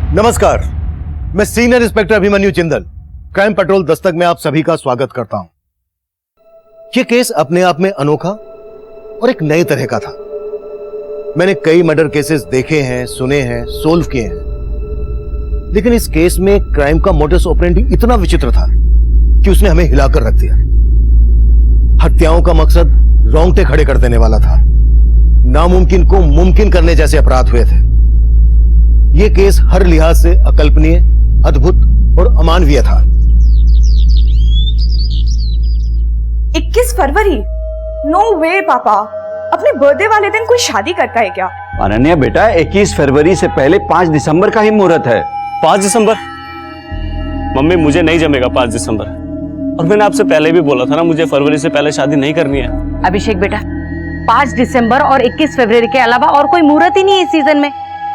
नमस्कार, मैं senior inspector Abhimanyu Jindal, crime petrol Dastak में आप सभी का स्वागत करता हूं। यह केस अपने आप में अनोखा और एक नए तरह का था। मैंने कई मर्डर केसेस देखे हैं, सुने हैं, सोल्व किए हैं, लेकिन इस केस में क्राइम का मोडस ऑपरेंडी इतना विचित्र था कि उसने हमें हिलाकर रख दिया। हत्याओं का मकसद रोंगटे खड़े कर देने वाला था। नामुमकिन को मुमकिन करने जैसे अपराध हुए थे। यह केस हर लिहाज से अकल्पनीय, अद्भुत और अमानवीय था। 21 फरवरी? नो वे पापा, अपने बर्थडे वाले दिन कोई शादी करता है क्या? अनन्या बेटा, 21 फरवरी से पहले 5 दिसंबर का ही मुहूर्त है। 5 दिसंबर? मम्मी मुझे नहीं जमेगा 5 दिसंबर। और मैंने आपसे पहले भी बोला था ना, मुझे फरवरी से पहले शादी नहीं करनी है। अभिषेक बेटा, 5 दिसंबर और 21 फरवरी के अलावा और कोई मुहूर्त ही नहीं है इस सीजन में।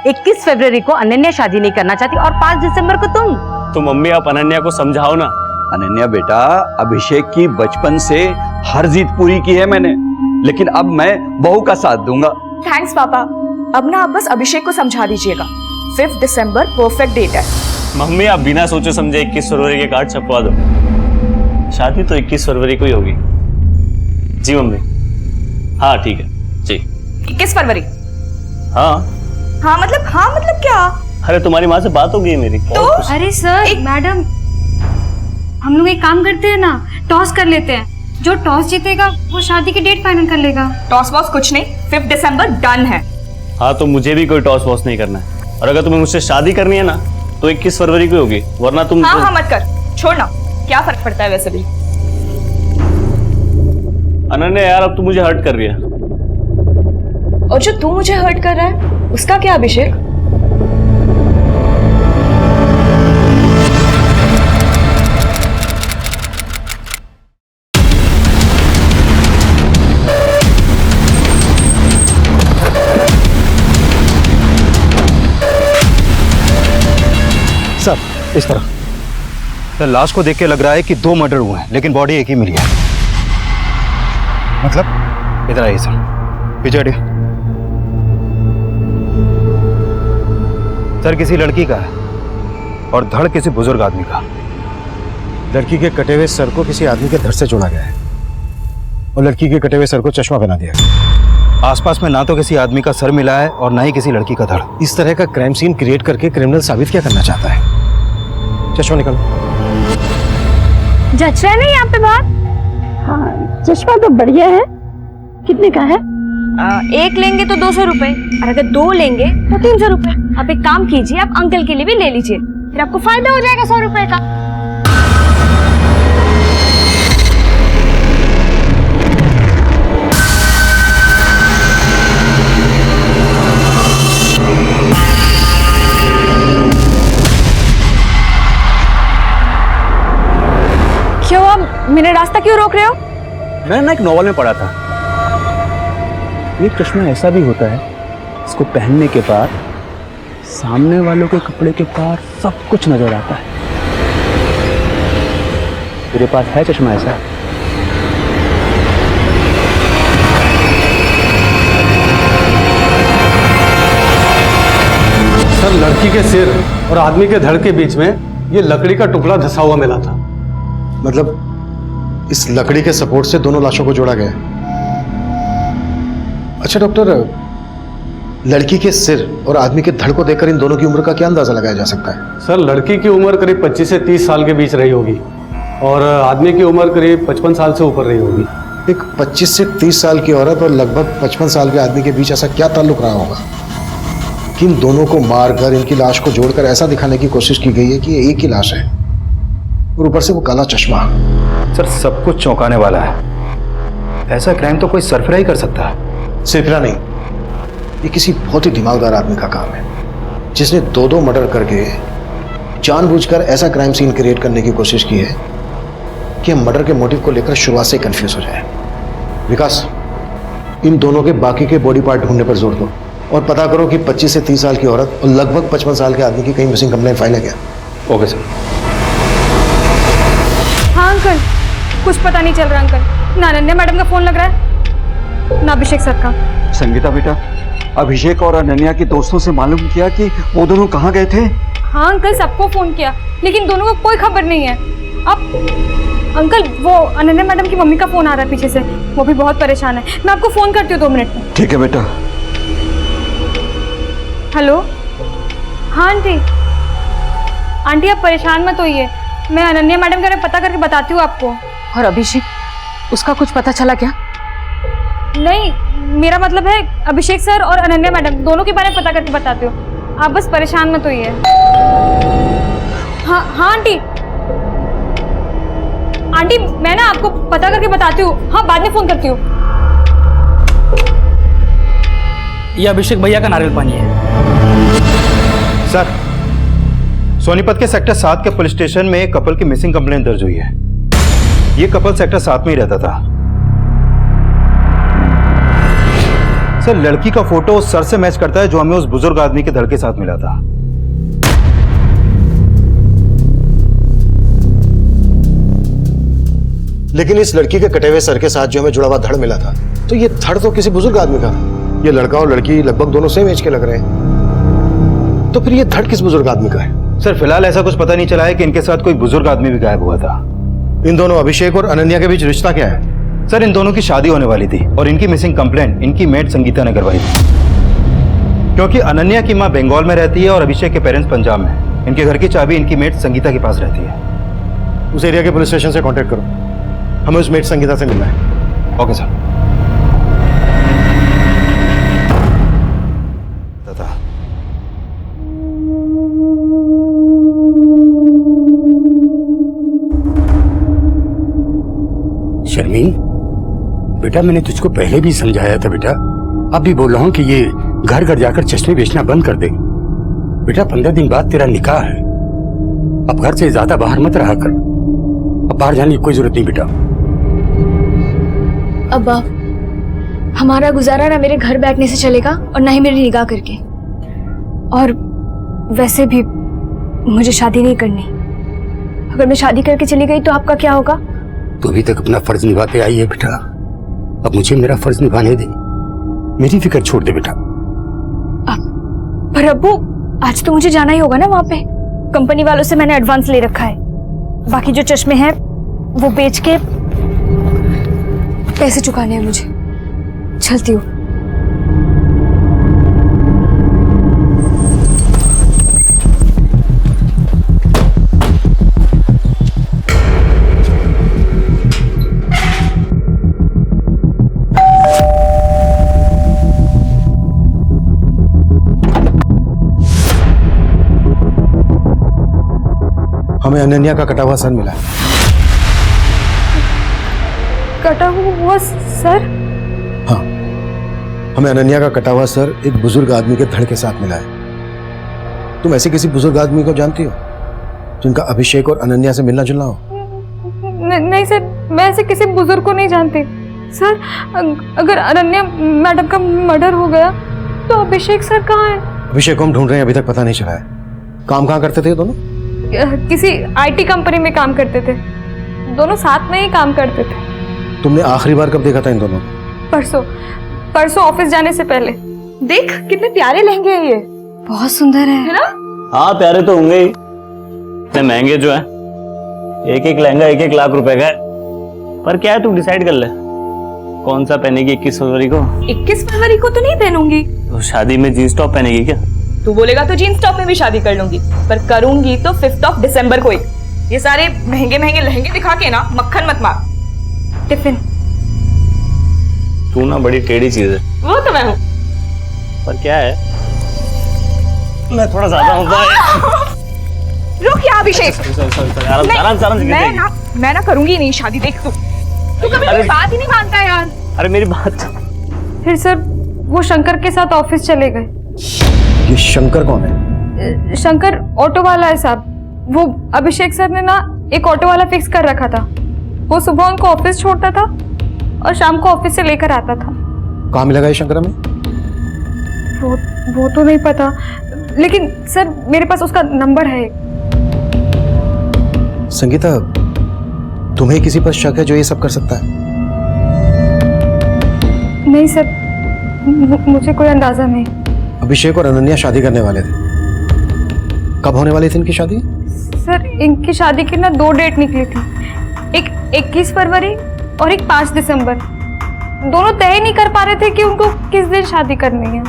21 फरवरी को अनन्या शादी नहीं करना चाहती और 5 दिसंबर को तुम। तो मम्मी आप अनन्या को समझाओ ना। अनन्या बेटा, अभिषेक की बचपन से हर जीत पूरी की है मैंने, लेकिन अब मैं बहू का साथ दूंगा। थैंक्स पापा, अब ना आप बस अभिषेक को समझा दीजिएगा। 5 दिसंबर परफेक्ट डेट है। मम्मी आप बिना सोचे समझे 21 फरवरी के कार्ड छपवा दो। शादी तो 21 फरवरी को ही होगी। जी मम्मी, हाँ ठीक है जी। 21 फरवरी? हाँ मतलब क्या? अरे तुम्हारी माँ से बात हो गई मेरी। तो अरे सर, मैडम, हम लोग एक काम करते हैं ना, टॉस कर लेते हैं। जो टॉस जीतेगा वो शादी की डेट फाइनल कर लेगा। टॉस वॉस कुछ नहीं, 5 दिसंबर डन है। हाँ तो मुझे भी कोई टॉस वॉस नहीं करना है। और अगर तुम्हें मुझसे शादी करनी है ना तो 21 फरवरी को होगी, वरना तुम हाँ मत कर, छोड़ना, क्या फर्क पड़ता है वैसे भी। अनन्या यार, अब तू मुझे हर्ट कर रही है। और जो तू मुझे हर्ट कर रहा है उसका क्या अभिषेक? सर, इस तरह सर, लाश को देख के लग रहा है कि 2 मर्डर हुए हैं, लेकिन बॉडी एक ही मिली है। मतलब इधर आइए सर, पीछे हटिए। सर, किसी लड़की का है और धड़ किसी बुजुर्ग आदमी का। लड़की के कटे हुए सर को किसी आदमी के धड़ से जोड़ा गया है और लड़की के कटे हुए सर को चश्मा पहना दिया गया। आसपास में ना तो किसी आदमी का सर मिला है और ना ही किसी लड़की का धड़। इस तरह का क्राइम सीन क्रिएट करके क्रिमिनल साबित क्या करना चाहता है? चश्मा निकालो। जच रहा है ना यहाँ पे बात? हाँ, चश्मा तो बढ़िया है। कितने का है? एक लेंगे तो 200 रुपए, और अगर 2 लेंगे तो 300 रुपए। आप एक काम कीजिए, आप अंकल के लिए भी ले लीजिए, फिर आपको फायदा हो जाएगा 100 रुपए का। क्यों आप मेरा रास्ता क्यों रोक रहे हो? मैंने ना एक नॉवल में पढ़ा था, एक चश्मा ऐसा भी होता है इसको पहनने के बाद सामने वालों के कपड़े के पार सब कुछ नजर आता है। तेरे पास है चश्मा ऐसा? सर, लड़की के सिर और आदमी के धड़ के बीच में ये लकड़ी का टुकड़ा धंसा हुआ मिला था। मतलब इस लकड़ी के सपोर्ट से दोनों लाशों को जोड़ा गया है। अच्छा डॉक्टर, लड़की के सिर और आदमी के धड़ को देखकर इन दोनों की उम्र का क्या अंदाजा लगाया जा सकता है? सर, लड़की की उम्र करीब 25 से 30 साल के बीच रही होगी और आदमी की उम्र करीब 55 साल से ऊपर रही होगी। एक 25 से 30 साल की औरत और लगभग 55 साल के आदमी के बीच ऐसा क्या ताल्लुक रहा होगा कि इन दोनों को मारकर इनकी लाश को जोड़कर ऐसा दिखाने की कोशिश की गई है कि ये एक ही लाश है और ऊपर से वो काला चश्मा। सर, सब कुछ चौंकाने वाला है। ऐसा क्राइम तो कोई सरफरा ही कर सकता है। सिर्फरा नहीं, ये किसी बहुत ही दिमागदार आदमी का काम है जिसने 2 मर्डर करके जानबूझकर ऐसा क्राइम सीन क्रिएट करने की कोशिश की है कि हम मर्डर के मोटिव को लेकर शुरुआत से कंफ्यूज हो जाए। विकास, इन दोनों के बाकी के बॉडी पार्ट ढूंढने पर जोर दो और पता करो कि 25 से 30 साल की औरत और लगभग 55 साल के आदमी की कहीं मिसिंग कंप्लेंट फाइल है क्या? Okay sir. हाँ अंकल, कुछ पता नहीं चल रहा अंकल। ना अनन्या मैडम का फोन लग रहा है ना अभिषेक सर का। संगीता बेटा, अभिषेक और अनन्या के दोस्तों से मालूम किया कि वो दोनों कहाँ गए थे? हाँ अंकल, सबको फोन किया लेकिन दोनों को कोई खबर नहीं है। अब अंकल वो अनन्या मैडम की मम्मी का फोन आ रहा है पीछे से, वो भी बहुत परेशान है। मैं आपको फोन करती हूँ 2 मिनट में। ठीक है बेटा। हेलो, हाँ आंटी। आंटी आप परेशान मत होइए, मैं अनन्या मैडम के बारे में पता करके बताती हूँ आपको। और अभिषेक, उसका कुछ पता चला क्या? नहीं, मेरा मतलब है अभिषेक सर और अनन्या मैडम दोनों के बारे में पता करके बताती हूँ, आप बस परेशान मत होइए। हाँ हाँ आंटी, आंटी मैं ना आपको पता करके बताती हूँ, हाँ बाद में फोन करती हूँ। ये अभिषेक भैया का नारियल पानी है। सर, सोनीपत के सेक्टर 7 के पुलिस स्टेशन में एक कपल की मिसिंग कंप्लेंट दर्ज हुई है। ये कपल सेक्टर 7 में ही रहता था। सर, लड़की का फोटो उस सर से मैच करता है जो हमें उस बुजुर्ग आदमी के धड़ के साथ मिला था। लेकिन इस लड़की के कटे हुए सर के साथ जो हमें जुड़ा हुआ धड़ मिला था, तो ये धड़ तो किसी बुजुर्ग आदमी का था। ये लड़का और लड़की लगभग दोनों सेम एज के लग रहे हैं, तो फिर ये धड़ किस बुजुर्ग आदमी का है? सर, फिलहाल ऐसा कुछ पता नहीं चला है कि इनके साथ कोई बुजुर्ग आदमी भी गायब हुआ था। इन दोनों अभिषेक और अनन्या के बीच रिश्ता क्या है? सर, इन दोनों की शादी होने वाली थी और इनकी मिसिंग कंप्लेंट इनकी मेड संगीता ने करवाई थी। क्योंकि अनन्या की मां बंगाल में रहती है और अभिषेक के पेरेंट्स पंजाब में। इनके घर की चाबी इनकी मेड संगीता के पास रहती है। उस एरिया के पुलिस स्टेशन से कांटेक्ट करो, हमें उस मेड संगीता से मिलना है। Okay sir. शर्मीन, बेटा मैंने तुझको पहले भी समझाया था बेटा, अब भी बोल रहा हूँ कि ये घर घर जाकर चश्मे बेचना बंद कर दे। बेटा 15 दिन बाद तेरा निकाह है, अब घर से ज्यादा बाहर मत रहा कर। अब बाहर जाने की कोई जरूरत नहीं बेटा। अब्बा, हमारा गुजारा ना मेरे घर बैठने से चलेगा और ना ही मेरी निगाह करके। और वैसे भी मुझे शादी नहीं करनी। अगर मैं शादी करके चली गई तो आपका क्या होगा? तू अभी तक अपना फर्ज निभाते आई है बेटा, अब मुझे मेरा फर्ज निभाने दे। मेरी फिक्र छोड़ दे बेटा। पर अब्बू, आज तो मुझे जाना ही होगा ना वहाँ पे। कंपनी वालों से मैंने एडवांस ले रखा है, बाकी जो चश्मे हैं वो बेच के पैसे चुकाने हैं मुझे। चलती हूँ। हमें अनन्या का कटा हुआ सर मिला है। कटा हुआ सर? हाँ, हमें अनन्या का कटा हुआ सर एक बुजुर्ग आदमी के धड़ के साथ मिला है। तुम ऐसे किसी बुजुर्ग आदमी को जानती हो जिनका अभिषेक और अनन्या से मिलना जुलना हो? नहीं सर, मैं ऐसे किसी बुजुर्ग को नहीं जानती। सर, अगर अनन्या मैडम का मर्डर हो गया तो अभिषेक सर कहाँ है? अभिषेक को हम ढूंढ रहे हैं, अभी तक पता नहीं चला है। काम कहाँ करते थे दोनों? किसी आईटी कंपनी में काम करते थे, दोनों साथ में ही काम करते थे। तुमने आखिरी बार कब देखा था इन दोनों को? परसों ऑफिस जाने से पहले। देख कितने प्यारे लहंगे हैं ये, बहुत सुंदर है ना? हाँ प्यारे तो होंगे ही, इतने महंगे जो है। एक एक लहंगा 1-1 लाख रुपए का है। पर क्या है, तू डिसाइड कर ले कौन सा पहनेगी 21 फरवरी को। 21 फरवरी को तो नहीं पहनूंगी। तो शादी में जींस टॉप पहनेगी क्या? तू बोलेगा तो जीन्स टॉप में भी शादी कर लूंगी, पर करूंगी तो 5 दिसंबर को ही। ये सारे महंगे महंगे लहंगे दिखा के ना मक्खन मत मार। टिफिन। तू ना बड़ी टेढ़ी चीज है। वो तो मैं हूँ, पर क्या है, मैं थोड़ा ज्यादा होता है। रुक या अभिषेक। नहीं, मैं ना करूंगी नहीं शादी। देख तू कभी मेरी बात ही नहीं मानता है यार। अरे मेरी बात। फिर सर वो शंकर के साथ ऑफिस चले गए। ये शंकर कौन है? शंकर ऑटो वाला है साहब। वो अभिषेक सर ने ना एक ऑटो वाला फिक्स कर रखा था। वो सुबह उनको ऑफिस छोड़ता था और शाम को ऑफिस से लेकर आता था। कहाँ मिला ये शंकर हमें? वो तो नहीं पता, लेकिन सर मेरे पास उसका नंबर है। संगीता, तुम्हें किसी पर शक है जो ये सब कर सकता है? नहीं सर, मुझे कोई अंदाजा नहीं। अभिषेक और अनन्या शादी करने वाले थे। कब होने वाली थी इनकी शादी? सर इनकी शादी की ना 2 डेट निकली थी, एक 21 फरवरी और एक 5 दिसंबर। दोनों तय नहीं कर पा रहे थे कि उनको किस दिन शादी करनी है।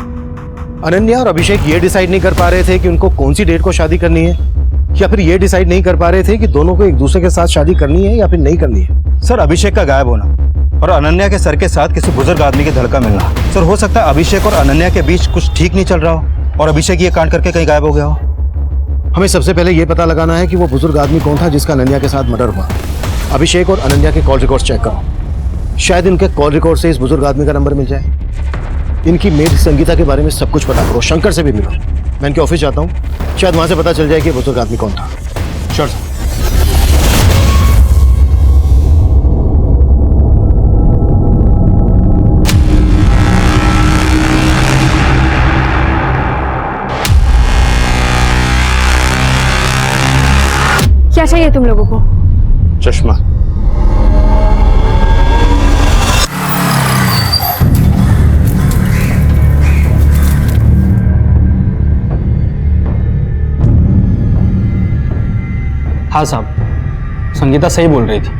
अनन्या और अभिषेक ये डिसाइड नहीं कर पा रहे थे कि उनको कौन सी डेट को शादी करनी है, या फिर ये डिसाइड नहीं कर पा रहे थे कि दोनों को एक दूसरे के साथ शादी करनी है या फिर नहीं करनी है। सर, अभिषेक का गायब होना और अनन्या के सर के साथ किसी बुजुर्ग आदमी के धड़का मिलना। सर, हो सकता है अभिषेक और अनन्या के बीच कुछ ठीक नहीं चल रहा हो और अभिषेक ये कांड करके कहीं गायब हो गया हो। हमें सबसे पहले ये पता लगाना है कि वो बुजुर्ग आदमी कौन था जिसका अनन्या के साथ मर्डर हुआ। अभिषेक और अनन्या के कॉल रिकॉर्ड्स चेक करो, शायद इनके कॉल रिकॉर्ड से इस बुजुर्ग आदमी का नंबर मिल जाए। इनकी मेड संगीता के बारे में सब कुछ पता करो, शंकर से भी मिलो। मैं इनके ऑफिस जाता हूँ, शायद वहां से पता चल जाए कि बुजुर्ग आदमी कौन था। Sure sir. क्या चाहिए तुम लोगों को? चश्मा। हाँ साहब, संगीता सही बोल रही थी।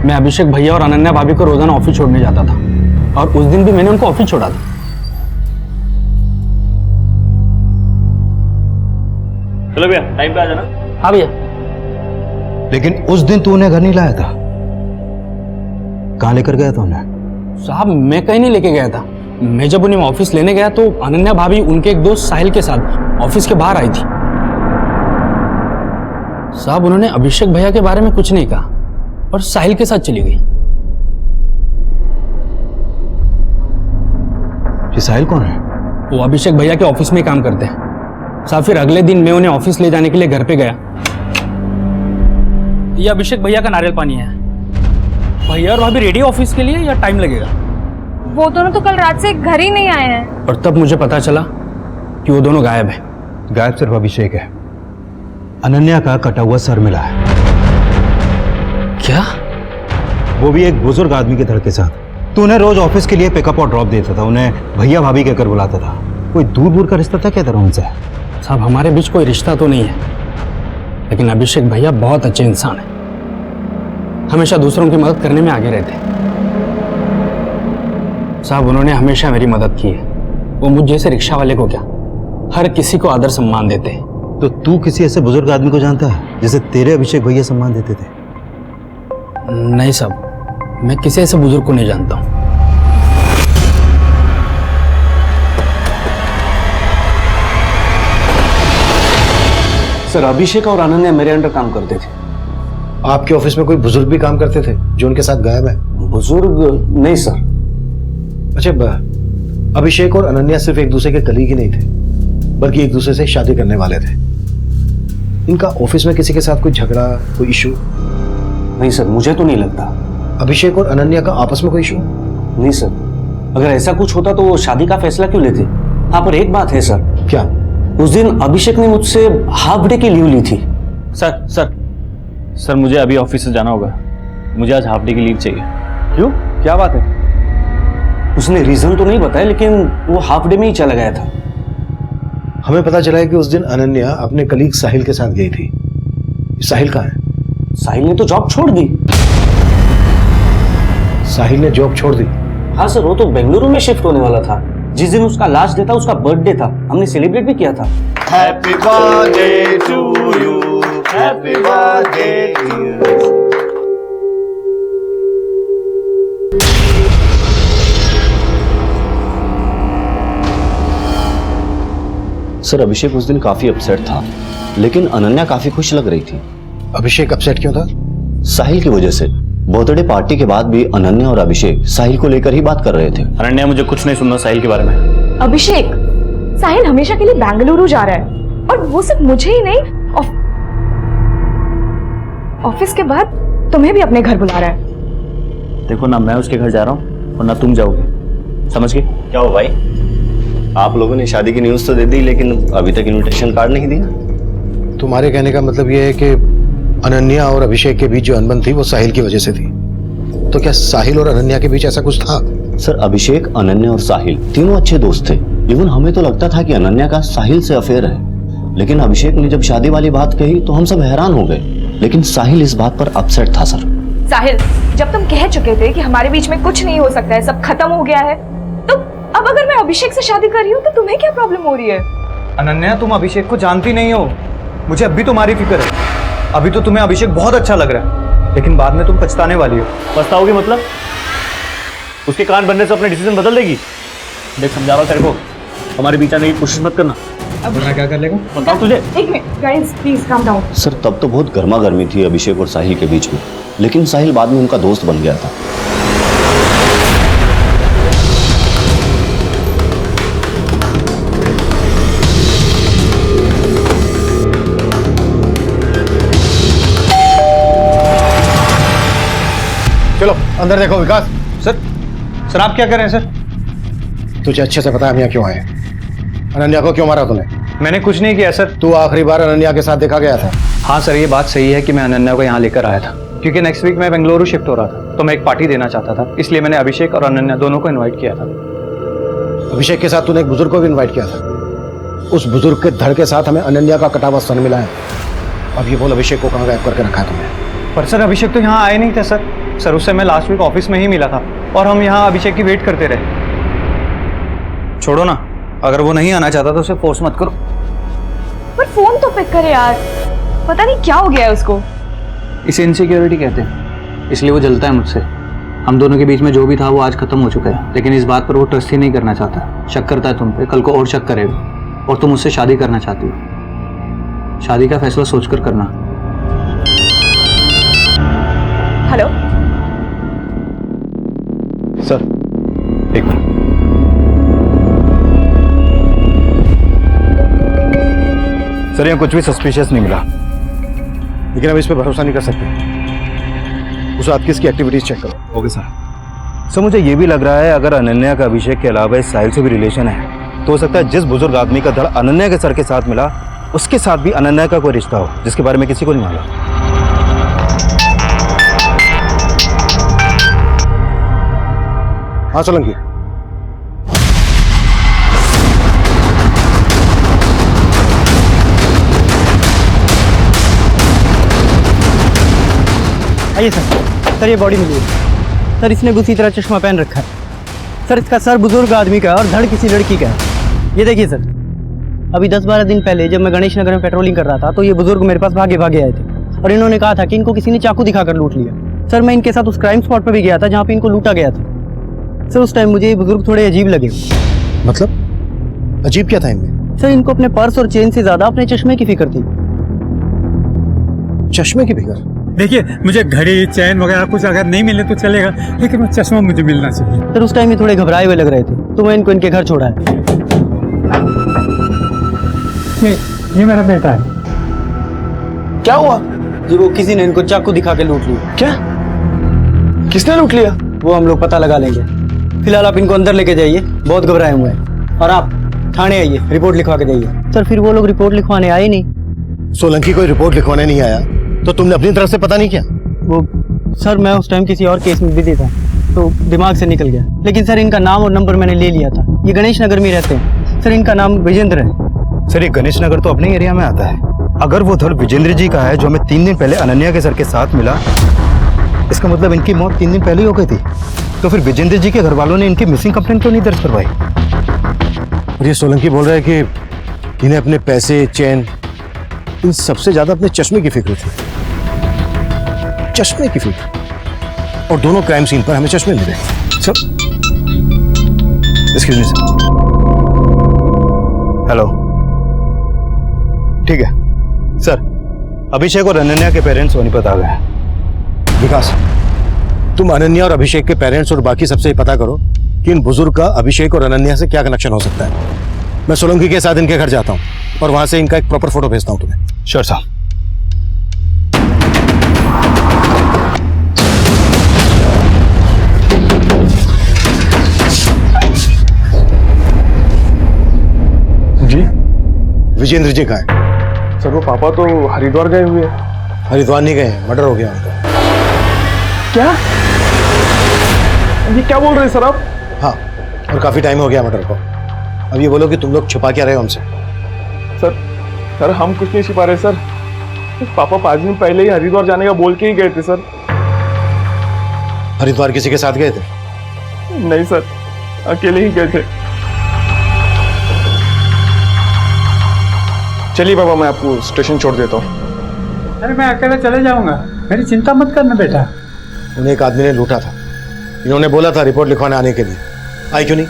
मैं अभिषेक भैया और अनन्या भाभी को रोजाना ऑफिस छोड़ने जाता था और उस दिन भी मैंने उनको ऑफिस छोड़ा था। चलो भैया, टाइम पे आ जाना। हाँ भैया। लेकिन उस दिन तू उन्हें घर नहीं लाया था, कहाँ लेकर गया था उन्हें? साहब, मैं कहीं नहीं लेके गया था। मैं जब उन्हें ऑफिस लेने गया तो अनन्या भाभी उनके एक दोस्त साहिल के साथ ऑफिस के बाहर आई थी। साहब, उन्होंने अभिषेक भैया के बारे में कुछ नहीं कहा और साहिल के साथ चली गई। ये साहिल कौन है? वो अभिषेक भैया के ऑफिस में काम करते हैं। साहब, फिर अगले दिन मैं उन्हें ऑफिस ले जाने के लिए घर पे गया। ये अभिषेक भैया का नारियल पानी है। भैया और भाभी रेडी ऑफिस के लिए या टाइम लगेगा? वो दोनों तो कल रात से घर ही नहीं आए हैं। और तब मुझे पता चला कि वो दोनों गायब हैं। गायब सिर्फ अभिषेक है, अनन्या का कटा हुआ सर मिला है। क्या? वो भी एक बुजुर्ग आदमी के धड़ के साथ। तू उन्हें रोज ऑफिस के लिए पिकअप और ड्रॉप देता था, उन्हें भैया भाभी कहकर बुलाता था। कोई दूर दूर का रिश्ता था क्या तेरा उनसे? साहब, हमारे बीच कोई रिश्ता तो नहीं है, लेकिन अभिषेक भैया बहुत अच्छे इंसान हैं। हमेशा दूसरों की मदद करने में आगे रहते हैं। साहब, उन्होंने हमेशा मेरी मदद की है। वो मुझ जैसे रिक्शा वाले को क्या, हर किसी को आदर सम्मान देते हैं। तो तू किसी ऐसे बुजुर्ग आदमी को जानता है जिसे तेरे अभिषेक भैया सम्मान देते थे? नहीं साहब, मैं किसी ऐसे बुजुर्ग को नहीं जानता हूं। सर, अभिषेक और अनन्या मेरे अंडर काम करते थे। आपके ऑफिस में कोई बुजुर्ग भी काम करते थे जो उनके साथ गायब है? बुजुर्ग नहीं सर। अच्छा, अभिषेक और अनन्या सिर्फ एक दूसरे के कलीग ही नहीं थे, बल्कि एक दूसरे से शादी करने वाले थे। इनका ऑफिस में किसी के साथ कोई झगड़ा, कोई इशू? नहीं सर, मुझे तो नहीं लगता। अभिषेक और अनन्या का आपस में कोई इशू? नहीं सर, अगर ऐसा कुछ होता तो वो शादी का फैसला क्यों लेते? हाँ, पर एक बात है सर। क्या? उस दिन अभिषेक ने मुझसे हाफ डे की लीव ली थी। सर, मुझे अभी ऑफिस से जाना होगा। मुझे आज हाफ डे की लीव चाहिए। क्यों, क्या बात है? उसने रीजन तो नहीं बताया, लेकिन वो हाफ डे में ही चला गया था। हमें पता चला है कि उस दिन अनन्या अपने कलीग साहिल के साथ गई थी। साहिल कहाँ है? साहिल ने तो जॉब छोड़ दी। साहिल ने जॉब छोड़ दी? हाँ सर, वो तो बेंगलुरु में शिफ्ट होने वाला था। जिस दिन उसका लास्ट डे था, उसका बर्थडे था, हमने सेलिब्रेट भी किया था। Happy birthday to you, happy birthday to you. Sir, Abhishek उस दिन काफी अपसेट था, लेकिन अनन्या काफी खुश लग रही थी। अभिषेक अपसेट क्यों था? साहिल की वजह से। बर्थडे पार्टी के बाद भी अनन्या और अभिषेक साहिल को लेकर ही बात कर रहे थे। अनन्या, मुझे कुछ नहीं सुनना साहिल के बारे में। अभिषेक, साहिल हमेशा के लिए बेंगलुरु जा रहा है, और वो सिर्फ मुझे ही नहीं, ऑफिस के बाद तुम्हें भी अपने घर बुला रहा है। देखो ना, मैं उसके घर जा रहा हूँ और ना तुम जाओगे, समझ गए? क्या हो भाई, आप लोगों ने शादी की न्यूज तो दे दी, लेकिन अभी तक इनविटेशन कार्ड नहीं दिया। तुम्हारे कहने का मतलब यह है कि अनन्या और अभिषेक के बीच जो अनबन थी वो साहिल की वजह से थी। तो क्या साहिल और अनन्या के बीच ऐसा कुछ था? सर, अभिषेक, अनन्या और साहिल तीनों अच्छे दोस्त थे। इवन हमें तो लगता था कि अनन्या का साहिल से अफेयर है, लेकिन अभिषेक ने जब शादी वाली बात कही तो हम सब हैरान हो गए, लेकिन साहिल इस बात पर अपसेट था सर। साहिल, जब तुम कह चुके थे कि हमारे बीच में कुछ नहीं हो सकता है, सब खत्म हो गया है, तो अब अगर मैं अभिषेक से शादी कर रही हूँ तो तुम्हें क्या प्रॉब्लम हो रही है? अनन्या, तुम अभिषेक को जानती नहीं हो। मुझे अब भी तुम्हारी फिक्र है। अभी तो तुम्हें अभिषेक बहुत अच्छा लग रहा है, लेकिन बाद में तुम पछताने वाली हो। पछताओगी मतलब? उसके कान बनने से अपने डिसीजन बदल देगी? देख, समझा रहा हूं तेरे को, हमारे बीच आने की कोशिश मत करना। अब मैं क्या कर लेगा बताओ तुझे। एक minute guys, please calm down. Sir तब तो बहुत गर्मा गर्मी थी अभिषेक और साहिल के बीच में, लेकिन साहिल बाद में उनका दोस्त बन गया था। चलो अंदर देखो विकास। सर आप क्या कर रहे हैं सर? तुझे अच्छे से पता है हम यहाँ क्यों आए? अनन्या को क्यों मारा तूने? मैंने कुछ नहीं किया सर। तू आखिरी बार अनन्या के साथ देखा गया था? हाँ सर, ये बात सही है कि मैं अनन्या को यहाँ लेकर आया था, क्योंकि नेक्स्ट वीक मैं बेंगलुरु शिफ्ट हो रहा था, तो मैं एक पार्टी देना चाहता था, इसलिए मैंने अभिषेक और अनन्या दोनों को इन्वाइट किया था। अभिषेक के साथ तूने एक बुजुर्ग को भी इन्वाइट किया था। उस बुजुर्ग के धड़ के साथ हमें अनन्या का कटा हुआ सन मिला है। अब ये बोल, अभिषेक को कहाँ गायब करके रखा है तुमने? पर सर अभिषेक तो यहाँ आए नहीं थे सर उससे मैं लास्ट वीक ऑफिस में ही मिला था और हम यहाँ अभिषेक की वेट करते रहे। छोड़ो ना, अगर वो नहीं आना चाहता तो उसे फोर्स मत करो। पर फोन तो पिक करे यार, पता नहीं क्या हो गया है उसको। इसे इनसिक्योरिटी कहते हैं, इसलिए वो जलता है मुझसे। हम दोनों के बीच में जो भी था वो आज खत्म हो चुका है, लेकिन इस बात पर वो ट्रस्ट ही नहीं करना चाहता। शक करता है तुम पे, कल को और शक करेगा। और तुम मुझसे शादी करना चाहती हो। शादी का फैसला सोचकर करना। हेलो सर, एक मिनट। सर, यहाँ कुछ भी सस्पिशियस नहीं मिला, लेकिन अब इस पे भरोसा नहीं कर सकते। उस रात की इसकी एक्टिविटीज चेक करो। ओके सर, मुझे ये भी लग रहा है अगर अनन्या का अभिषेक के अलावा इस साहिल से भी रिलेशन है, तो हो सकता है जिस बुजुर्ग आदमी का धड़ अनन्या के सर के साथ मिला, उसके साथ भी अनन्या का कोई रिश्ता हो, जिसके बारे में किसी को नहीं मालूम। हाँ सोलंकी, आइए सर ये बॉडी मिली है सर। इसने भी उसी तरह चश्मा पहन रखा है सर। इसका सर बुजुर्ग आदमी का है और धड़ किसी लड़की का है। ये देखिए सर, अभी 10-12 दिन पहले जब मैं गणेश नगर में पेट्रोलिंग कर रहा था तो ये बुजुर्ग मेरे पास भागे आए थे और इन्होंने कहा था कि इनको किसी ने चाकू दिखाकर लूट लिया। सर मैं इनके साथ उस क्राइम स्पॉट पर भी गया था जहाँ पे इनको लूटा गया था। सर उस टाइम मुझे ये बुजुर्ग थोड़े अजीब लगे। मतलब अजीब क्या था इनमें? सर इनको अपने पर्स और चेन से ज्यादा अपने चश्मे की फिक्र थी। चश्मे की फिक्र? देखिए, मुझे घड़ी चैन वगैरह कुछ अगर नहीं मिले तो चलेगा, लेकिन वो चश्मा मुझे मिलना चाहिए। सर उस टाइम ये थोड़े घबराए हुए लग रहे थे तो मैं इनको इनके घर छोड़ा है। ये मेरा बेटा है। क्या हुआ? जी वो किसी ने इनको चाकू दिखा के लूट लिया। क्या? किसने लूट लिया? वो हम लोग पता लगा लेंगे। फिलहाल आप इनको अंदर लेके जाइए, बहुत घबराए हुए हैं। और आप थाने आइए, रिपोर्ट लिखवा के जाइए। सर फिर वो लोग रिपोर्ट लिखवाने आए नहीं। सोलंकी कोई रिपोर्ट लिखवाने नहीं आया तो तुमने अपनी तरफ से पता नहीं किया? वो सर मैं उस टाइम किसी और केस में बिजी था तो दिमाग से निकल गया। लेकिन सर इनका नाम और नंबर मैंने ले लिया था। ये गणेश नगर में रहते हैं सर। इनका नाम विजेंद्र है। सर ये गणेश नगर तो अपने एरिया में आता है। अगर वो धड़ विजेंद्र जी का है जो हमें 3 दिन पहले अनन्या के सर के साथ मिला, इसका मतलब इनकी मौत 3 दिन पहले ही हो गई थी। तो फिर विजेंद्र जी के घर वालों ने इनकी मिसिंग कंप्लेंट क्यों नहीं दर्ज करवाई? और ये सोलंकी बोल रहा है कि इन्हें अपने पैसे, चैन, इन सबसे ज्यादा अपने चश्मे की फिक्र थी। चश्मे की फिक्र? और दोनों क्राइम सीन पर हमें चश्मे मिले। Sir, excuse me sir. Hello, ठीक है सर, अभिषेक और अनन्या के पेरेंट्स सोनीपत आ गए। विकास, तुम अनन्या और अभिषेक के पेरेंट्स और बाकी सबसे पता करो कि इन बुजुर्ग का अभिषेक और अनन्या से क्या कनेक्शन हो सकता है। मैं सोलंकी के साथ इनके घर जाता हूँ और वहां से इनका एक प्रॉपर फोटो भेजता हूँ तुम्हें। श्योर साहब। जी विजेंद्र जी कहाँ है? सर वो पापा तो हरिद्वार गए हुए हैं। हरिद्वार नहीं गए, मर्डर हो गया उनका। क्या? ये क्या बोल रहे हैं सर आप? हाँ, और काफी टाइम हो गया मर्डर को। अब ये बोलो कि तुम लोग छुपा क्या रहे हो हमसे? सर सर हम कुछ नहीं छिपा रहे सर। पापा 5 दिन पहले ही हरिद्वार जाने का बोल के ही गए थे सर। हरिद्वार किसी के साथ गए थे? नहीं सर, अकेले ही गए थे। चलिए पापा, मैं आपको स्टेशन छोड़ देता हूँ। अरे मैं अकेले चले जाऊंगा, मेरी चिंता मत करना बेटा। उन्हें एक आदमी ने लूटा था, इन्होंने बोला था रिपोर्ट लिखवाने आने के लिए, आई क्यों नहीं?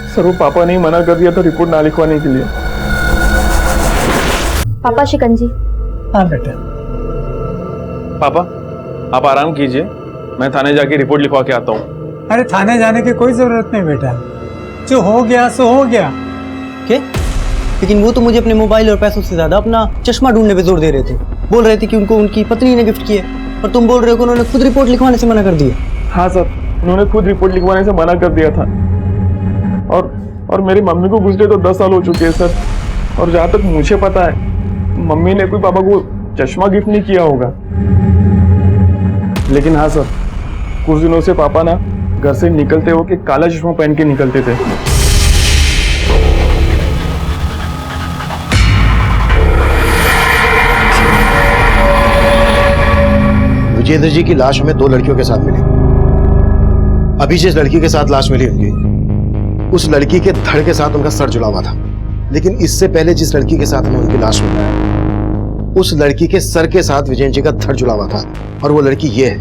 सर वो पापा ने मना कर दिया था रिपोर्ट ना लिखवाने के लिए। पापा शिकंजी। हाँ बेटा। पापा आप आराम कीजिए, मैं थाने जाके रिपोर्ट लिखवा के आता हूँ। अरे थाने जाने की कोई जरूरत नहीं बेटा, जो हो गया सो हो गया। क्या? लेकिन वो तो मुझे अपने मोबाइल और पैसों से ज्यादा अपना चश्मा ढूंढने पे जोर दे रहे थे। बोल रहे थे कि उनको उनकी पत्नी ने गिफ्ट किया, और तुम बोल रहे हो कि उन्होंने खुद रिपोर्ट लिखवाने से मना कर दिया। हाँ सर, उन्होंने खुद रिपोर्ट लिखवाने से मना कर दिया था। और मेरी मम्मी को गुजरे तो 10 साल हो चुके हैं सर। और जहाँ तक मुझे पता है, मम्मी ने कोई पापा को चश्मा गिफ्ट नहीं किया होगा। लेकिन हाँ सर, कुछ दिनों से पापा ना घर से निकलते हो कि काला चश्मा पहन के निकलते थे। विजेंद्र जी की लाश हमें 2 लड़कियों के साथ मिली। अभी जिस लड़की के साथ लाश मिली उनकी, उस लड़की के धड़ के साथ उनका सर जुड़ा हुआ था। लेकिन इससे पहले जिस लड़की के साथ हमें उनकी लाश मिली, उस लड़की के सर के साथ विजेंद्र जी का धड़ जुड़ा हुआ था, और वो लड़की ये है,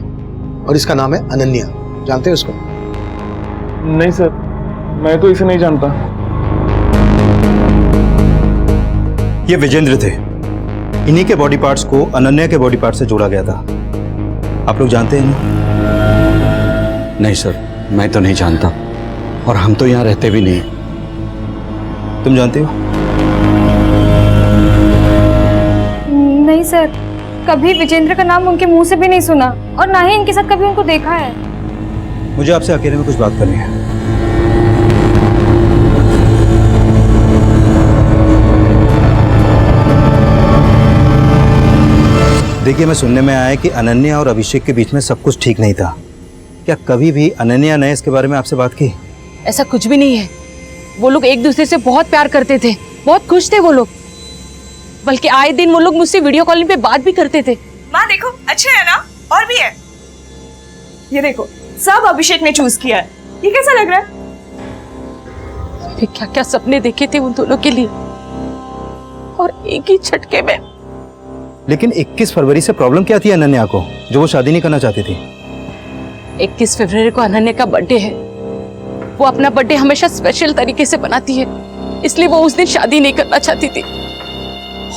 और इसका नाम है अनन्या। जानते हैं उसको? नहीं सर, मैं तो इसे नहीं जानता। ये विजेंद्र थे, इन्हीं के बॉडी पार्ट्स को अनन्या के बॉडी पार्ट से जोड़ा गया था। आप लोग जानते हैं नहीं सर, मैं तो नहीं जानता, और हम तो यहाँ रहते भी नहीं। तुम जानते हो? नहीं सर, कभी विजेंद्र का नाम उनके मुंह से भी नहीं सुना, और ना ही इनके साथ कभी उनको देखा है। मुझे आपसे अकेले में कुछ बात करनी है। देखिए, मैं सुनने में आया है कि अनन्या और अभिषेक के बीच में सब कुछ ठीक नहीं था। क्या कभी भी अनन्या ने इसके बारे में आपसे बात की? ऐसा कुछ भी नहीं है। वो लोग एक दूसरे से बहुत प्यार करते थे, बहुत खुश थे वो लोग। बल्कि आए दिन वो लोग मुझसे वीडियो कॉलिंग पे बात भी करते थे। माँ देखो, अच्छे है ना? और भी है, ये देखो, सब अभिषेक ने चूज किया है। ये कैसा लग रहा है? मैंने क्या क्या सपने देखे थे उन दोनों के लिए, और एक ही झटके में। लेकिन 21 फरवरी से प्रॉब्लम क्या थी अनन्या को, जो वो शादी नहीं करना चाहती थी? 21 फरवरी को अनन्या का बर्थडे है। वो अपना बर्थडे हमेशा स्पेशल तरीके से बनाती है, इसलिए वो उस दिन शादी नहीं करना चाहती थी,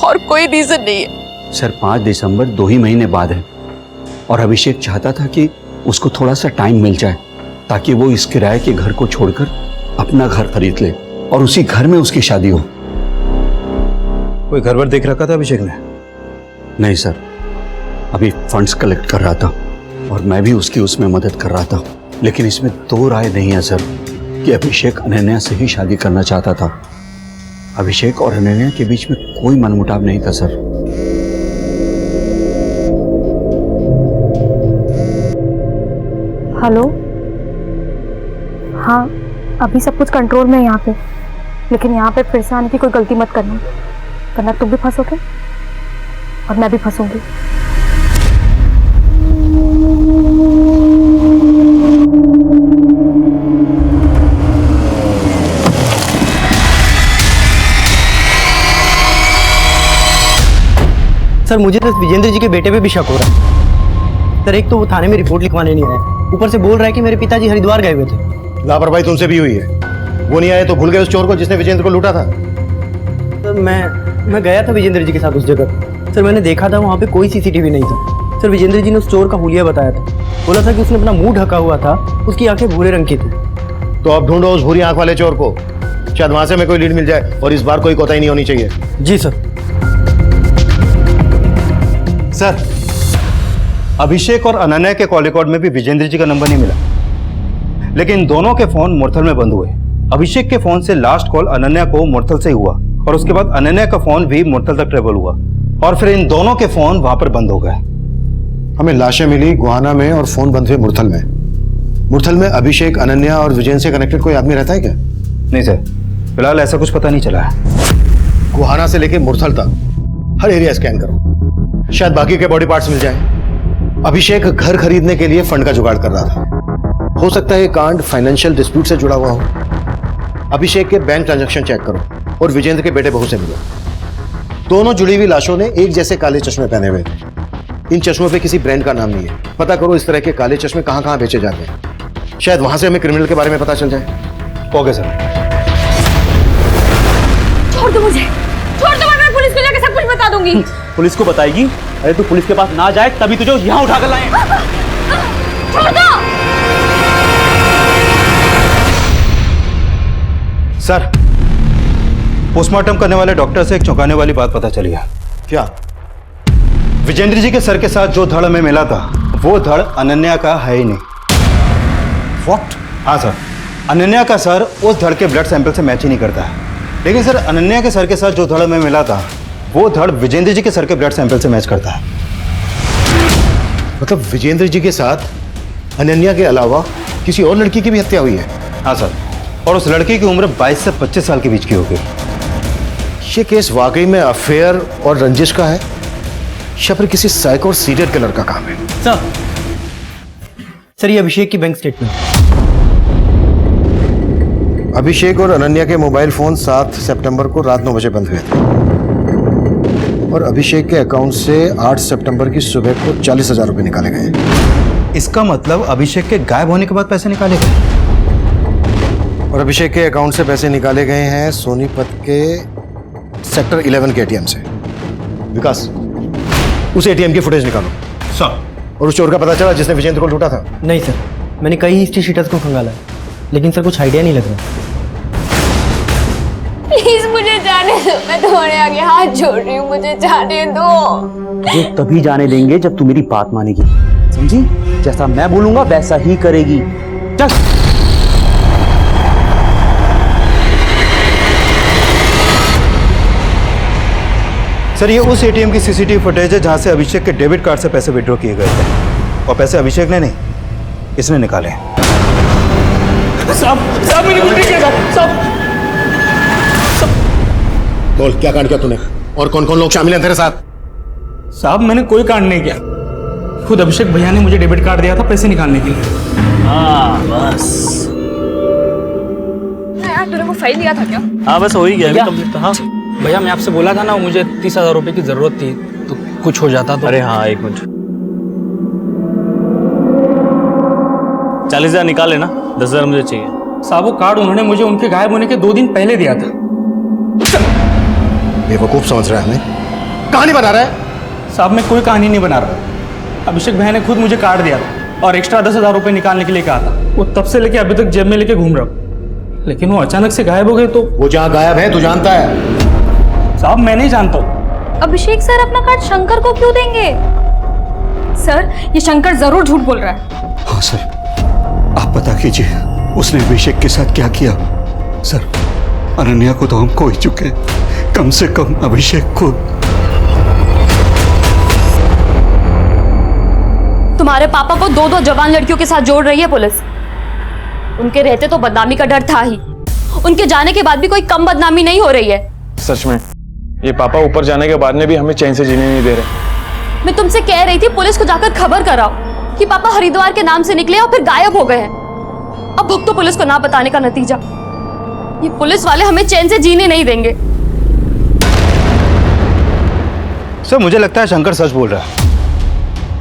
और कोई रीजन नहीं है। सर 5 दिसंबर 2 ही महीने बाद है, और अभिषेक चाहता था कि उसको थोड़ा सा टाइम मिल जाए, ताकि वो इस किराए के घर को छोड़कर अपना घर खरीद ले, और उसी घर में उसकी शादी हो। कोई घर वर देख रखा था अभिषेक ने? नहीं सर, अभी फंड्स कलेक्ट कर रहा था, और मैं भी उसकी उसमें मदद कर रहा था। लेकिन इसमें 2 राय नहीं है सर कि अभिषेक अनन्या से ही शादी करना चाहता था। अभिषेक और अनन्या के बीच में कोई मनमुटाव नहीं था सर। हेलो, हाँ अभी सब कुछ कंट्रोल में है यहाँ पे, लेकिन यहाँ पे फिर से आने की कोई गलती मत करना, वरना तुम भी फंसोगे और मैं भी फंसूंगी। सर मुझे तो विजेंद्र जी के बेटे पे भी शक हो रहा है। सर एक तो वो थाने में रिपोर्ट लिखवाने नहीं आए, ऊपर से बोल रहा है कि मेरे पिताजी हरिद्वार गए हुए थे। लापरवाही तुमसे भी हुई है। वो नहीं आए तो भूल गए उस चोर को जिसने विजेंद्र को लूटा था? सर मैं गया था विजेंद्र जी के साथ उस जगह। सर मैंने देखा था वहाँ पे कोई सीसीटीवी नहीं था। सर विजेंद्र जी ने उस चोर का हुलिया बताया था, बोला था कि उसने अपना मुंह ढका हुआ था, उसकी आंखें भूरे रंग की थी। तो अब ढूंढो उस भूरी आंख वाले चोर को, शायद वहां से हमें कोई लीड मिल जाए, और इस बार कोई कोताही नहीं होनी चाहिए। जी सर। सर अभिषेक और अनन्या के कॉल रिकॉर्ड में भी विजेंद्र जी का नंबर नहीं मिला, लेकिन दोनों के फोन मुरथल में बंद हुए। अभिषेक के फोन से लास्ट कॉल अनन्या को मुरथल से हुआ, और उसके बाद अनन्या का फोन भी मुरथल तक ट्रेवल हुआ, और फिर इन दोनों के फोन वहां पर बंद हो गए। हमें लाशें मिली गुहाना में और फोन बंद हुए मुरथल में। मुरथल में अभिषेक, अनन्या और विजेंद्र से कनेक्टेड कोई आदमी रहता है क्या? नहीं सर, फिलहाल ऐसा कुछ पता नहीं चला है। गुहाना से लेके मुरथल तक हर एरिया स्कैन करो, शायद बाकी के बॉडी पार्ट्स मिल जाएं। अभिषेक घर खरीदने के लिए फंड का जुगाड़ कर रहा था। हो सकता है ये कांड फाइनेंशियल डिस्प्यूट से जुड़ा हुआ हो। अभिषेक के बैंक ट्रांजैक्शन चेक करो और विजेंद्र के बेटे बहू से मिलो। दोनों जुड़ी हुई लाशों ने एक जैसे काले चश्मे पहने हुए थे। इन चश्मों पे किसी ब्रांड का नाम नहीं है। पता करो इस तरह के काले चश्मे कहां कहां बेचे जाते हैं, शायद वहां से हमें क्रिमिनल के बारे में पता चल जाए। Okay sir. छोड़ दो मुझे, छोड़ दो, मैं पुलिस को जाके सब कुछ बता दूंगी। पुलिस को बताएगी? अरे तू पुलिस के पास ना जाए तभी तुझे यहाँ उठाकर लाए। छोड़ दो। सर, पोस्टमार्टम करने वाले डॉक्टर से एक चौंकाने वाली बात पता चली है। क्या? विजेंद्र जी के सर के साथ जो धड़ हमें मिला था वो धड़ अनन्या का है ही नहीं। व्हाट? हाँ सर, अनन्या का सर उस धड़ के ब्लड सैंपल से मैच ही नहीं करता है। लेकिन सर, अनन्या के सर के साथ जो धड़ हमें मिला था वो धड़ विजेंद्र जी के सर के ब्लड सैंपल से मैच करता है। मतलब विजेंद्र जी के साथ अनन्या के अलावा किसी और लड़की की भी हत्या हुई है? हाँ सर, और उस लड़की की उम्र 22 से 25 साल के बीच की होगी। ये केस वाकई में अफेयर और रंजिश का है या फिर किसी साइको और सीरियल किलर का काम है? सर ये अभिषेक की बैंक स्टेटमेंट। अभिषेक और अनन्या के मोबाइल फोन 7 सितंबर को रात 9 बजे बंद हुए थे और अभिषेक के अकाउंट से 8 सितंबर की सुबह को 40,000 रुपए निकाले गए। इसका मतलब अभिषेक के गायब होने के बाद पैसे निकाले गए और अभिषेक के अकाउंट से पैसे निकाले गए हैं सोनीपत के सेक्टर 11 के एटीएम से। विकास, उस एटीएम की फुटेज निकालो। सर। और उस चोर का पता चला जिसने विजेंद्र को लूटा था? नहीं सर, मैंने कई हिस्ट्री शीटर्स को खंगाला है, लेकिन सर कुछ आइडिया नहीं लग रहा। प्लीज मुझे जाने दो, मैं तुम्हारे आगे हाथ जोड़ रही हूँ, मुझे जाने दो। ये तभी जाने देंगे जब तू मेरी बात मानेगी, समझी? जैसा मैं बोलूंगा वैसा ही करेगी। चल। सर, ये उस एटीएम की सीसीटीवी फुटेज है जहां से अभिषेक के डेबिट कार्ड से पैसे विड्रॉ किए गए थे और पैसे अभिषेक ने नहीं, इसने निकाले। साहब मैंने कुछ नहीं किया साहब। बोल, क्या कांड किया तूने और कौन कौन लोग शामिल हैं तेरे साथ? साहब मैंने कोई कांड नहीं किया, खुद अभिषेक भैया ने मुझे डेबिट कार्ड दिया था पैसे निकालने के लिए। हाँ बस। यार तूने वो फाइल दिया था क्या? हाँ बस हो ही गया कंप्लीट। हाँ भैया मैं आपसे बोला था ना, मुझे 30,000 रुपए की जरूरत थी, तो कुछ हो जाता तो। अरे हाँ, एक मिनट। 40,000 निकाले ना, 10,000 मुझे चाहिए। साहब वो कार्ड उन्होंने मुझे उनके गायब होने के 2 दिन पहले दिया था। बेवकूफ समझ रहा है हमें, कहानी बना रहा है। साहब मैं कोई कहानी नहीं बना रहा, अभिषेक भैया ने खुद मुझे कार्ड दिया था और एक्स्ट्रा 10,000 रुपए निकालने के लिए कहा था। वो तब से लेके अभी तक जेब में लेके घूम रहा हूँ, लेकिन वो अचानक से गायब हो गए। तो वो जहाँ गायब है तू जानता है? साहब मैं नहीं जानता हूँ। अभिषेक सर अपना कार्ड शंकर को क्यों देंगे? सर ये शंकर जरूर झूठ बोल रहा है। हाँ सर, आप पता कीजिए उसने अभिषेक के साथ क्या किया। सर, अनन्या को तो हम खो ही चुके, कम से कम अभिषेक को। तुम्हारे पापा को 2 जवान लड़कियों के साथ जोड़ रही है पुलिस। उनके रहते तो बदनामी का डर था ही, उनके जाने के बाद भी कोई कम बदनामी नहीं हो रही है। सच में ये पापा ऊपर जाने के बाद में भी हमें चैन से जीने नहीं दे रहे। मैं तुमसे कह रही थी पुलिस को जाकर खबर कराओ कि पापा हरिद्वार के नाम से निकले और फिर गायब हो गए हैं। अब भुगतो पुलिस को ना बताने का नतीजा। ये पुलिस वाले हमें चैन से जीने नहीं देंगे। सर, मुझे लगता है शंकर सच बोल रहा है,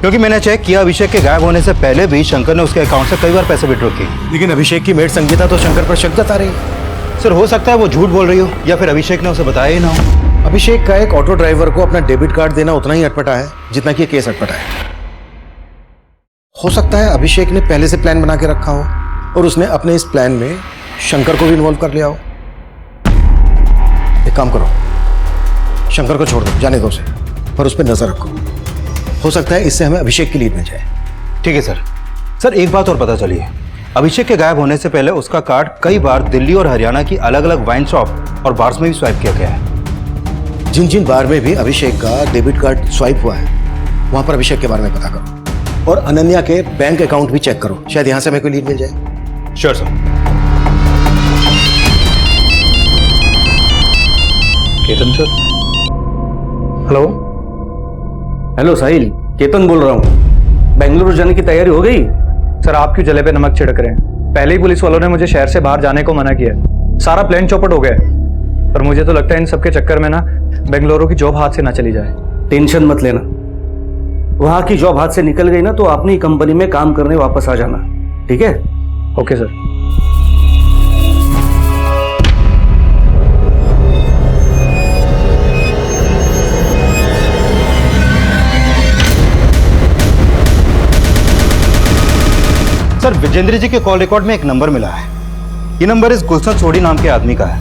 क्योंकि मैंने चेक किया अभिषेक के गायब होने से पहले भी शंकर ने उसके अकाउंट से कई बार पैसे विड्रॉ किए। लेकिन अभिषेक की मेड संगीता तो शंकर पर शक जता रही है। सर, हो सकता है वो झूठ बोल रही हो या फिर अभिषेक ने उसे बताया ही ना हो। अभिषेक का एक ऑटो ड्राइवर को अपना डेबिट कार्ड देना उतना ही अटपटा है जितना कि ये केस अटपटा है। हो सकता है अभिषेक ने पहले से प्लान बना के रखा हो और उसने अपने इस प्लान में शंकर को भी इन्वॉल्व कर लिया हो। एक काम करो, शंकर को छोड़ दो, जाने दो उसे, पर उस पर नजर रखो। हो सकता है इससे हमें अभिषेक की लीड मिल जाए। ठीक है सर। सर, एक बात और पता चली है, अभिषेक के गायब होने से पहले उसका कार्ड कई बार दिल्ली और हरियाणा की अलग अलग वाइन शॉप और बार्स में भी स्वाइप किया गया है। जिन जिन बार में भी अभिषेक का डेबिट कार्ड स्वाइप हुआ है वहां पर अभिषेक के बारे में पता करो और अनन्या के बैंक अकाउंट भी चेक करो, शायद यहां से हमें कोई लीड मिल जाए। Sure sir. Ketan sir. Hello hello Sahil, Ketan बोल रहा हूँ। बेंगलुरु जाने की तैयारी हो गई? सर आप क्यों जले पे नमक छिड़क रहे हैं? पहले ही पुलिस वालों ने मुझे शहर से बाहर जाने को मना किया। सारा प्लान चौपट हो गया है। पर मुझे तो लगता है इन सबके चक्कर में ना बेंगलुरु की जॉब हाथ से ना चली जाए। टेंशन मत लेना, वहां की जॉब हाथ से निकल गई ना तो अपनी कंपनी में काम करने वापस आ जाना, ठीक है? Okay sir. सर विजेंद्र जी के कॉल रिकॉर्ड में एक नंबर मिला है। ये नंबर इस गुलशन सोडी नाम के आदमी का है।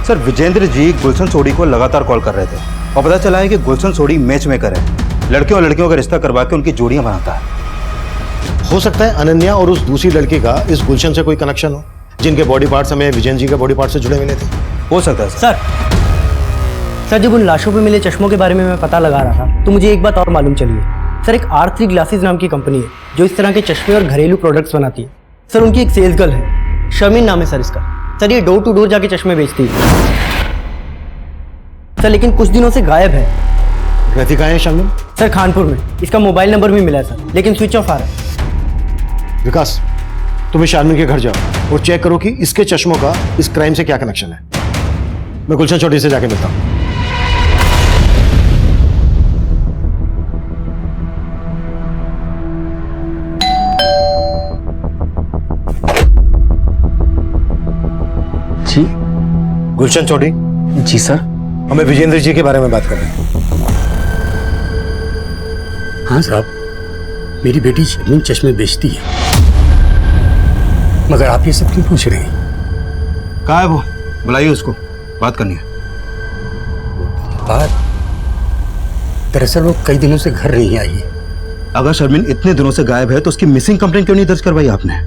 सर विजेंद्र जी गुलशन सोडी को लगातार कॉल कर रहे थे और पता चला है कि गुलशन सोडी मैच मेकर है। लड़कियों और लड़कियों का रिश्ता करवा के उनकी जोड़ियां बनाता है। हो सकता है अनन्या और उस दूसरी लड़की का इस गुलशन से कोई कनेक्शन हो, जिनके बॉडी पार्ट्स हमें विजेंद्र जी के बॉडी पार्ट से जुड़े मिले थे। हो सकता है सर। सर जब उन लाशों पे मिले चश्मों के बारे में मैं पता लगा रहा था तो मुझे एक बात और मालूम चली है। सर एक R3 ग्लासेस नाम की कंपनी है जो इस तरह के चश्मे और घरेलू प्रोडक्ट्स बनाती है। सर उनकी एक सेल्स गर्ल है, शर्मिन नाम है सर इसका। सर ये डोर टू डोर जाके चश्मे बेचती है सर, लेकिन कुछ दिनों से गायब है। रहती कहाँ है शर्मिन? सर खानपुर में। इसका मोबाइल नंबर भी मिला है सर, लेकिन स्विच ऑफ आ रहा है। विकास तुम्हें शारमिन के घर जाओ और चेक करो कि इसके चश्मों का इस क्राइम से क्या कनेक्शन है। मैं गुलशन चौधरी से जाके मिलता हूँ। जी गुलशन चौधरी। जी सर। हमें विजेंद्र जी के बारे में बात कर रहे हैं। हाँ साहब, मेरी बेटी शर्मिन चश्मे बेचती है। मगर आप ये सब क्यों पूछ रहे हैं? कहाँ है वो? बुलाइए उसको, बात करनी है। बात? दरअसल वो कई दिनों से घर नहीं आई है। अगर शर्मिन इतने दिनों से गायब है तो उसकी मिसिंग कंप्लेंट क्यों नहीं दर्ज करवाई आपने?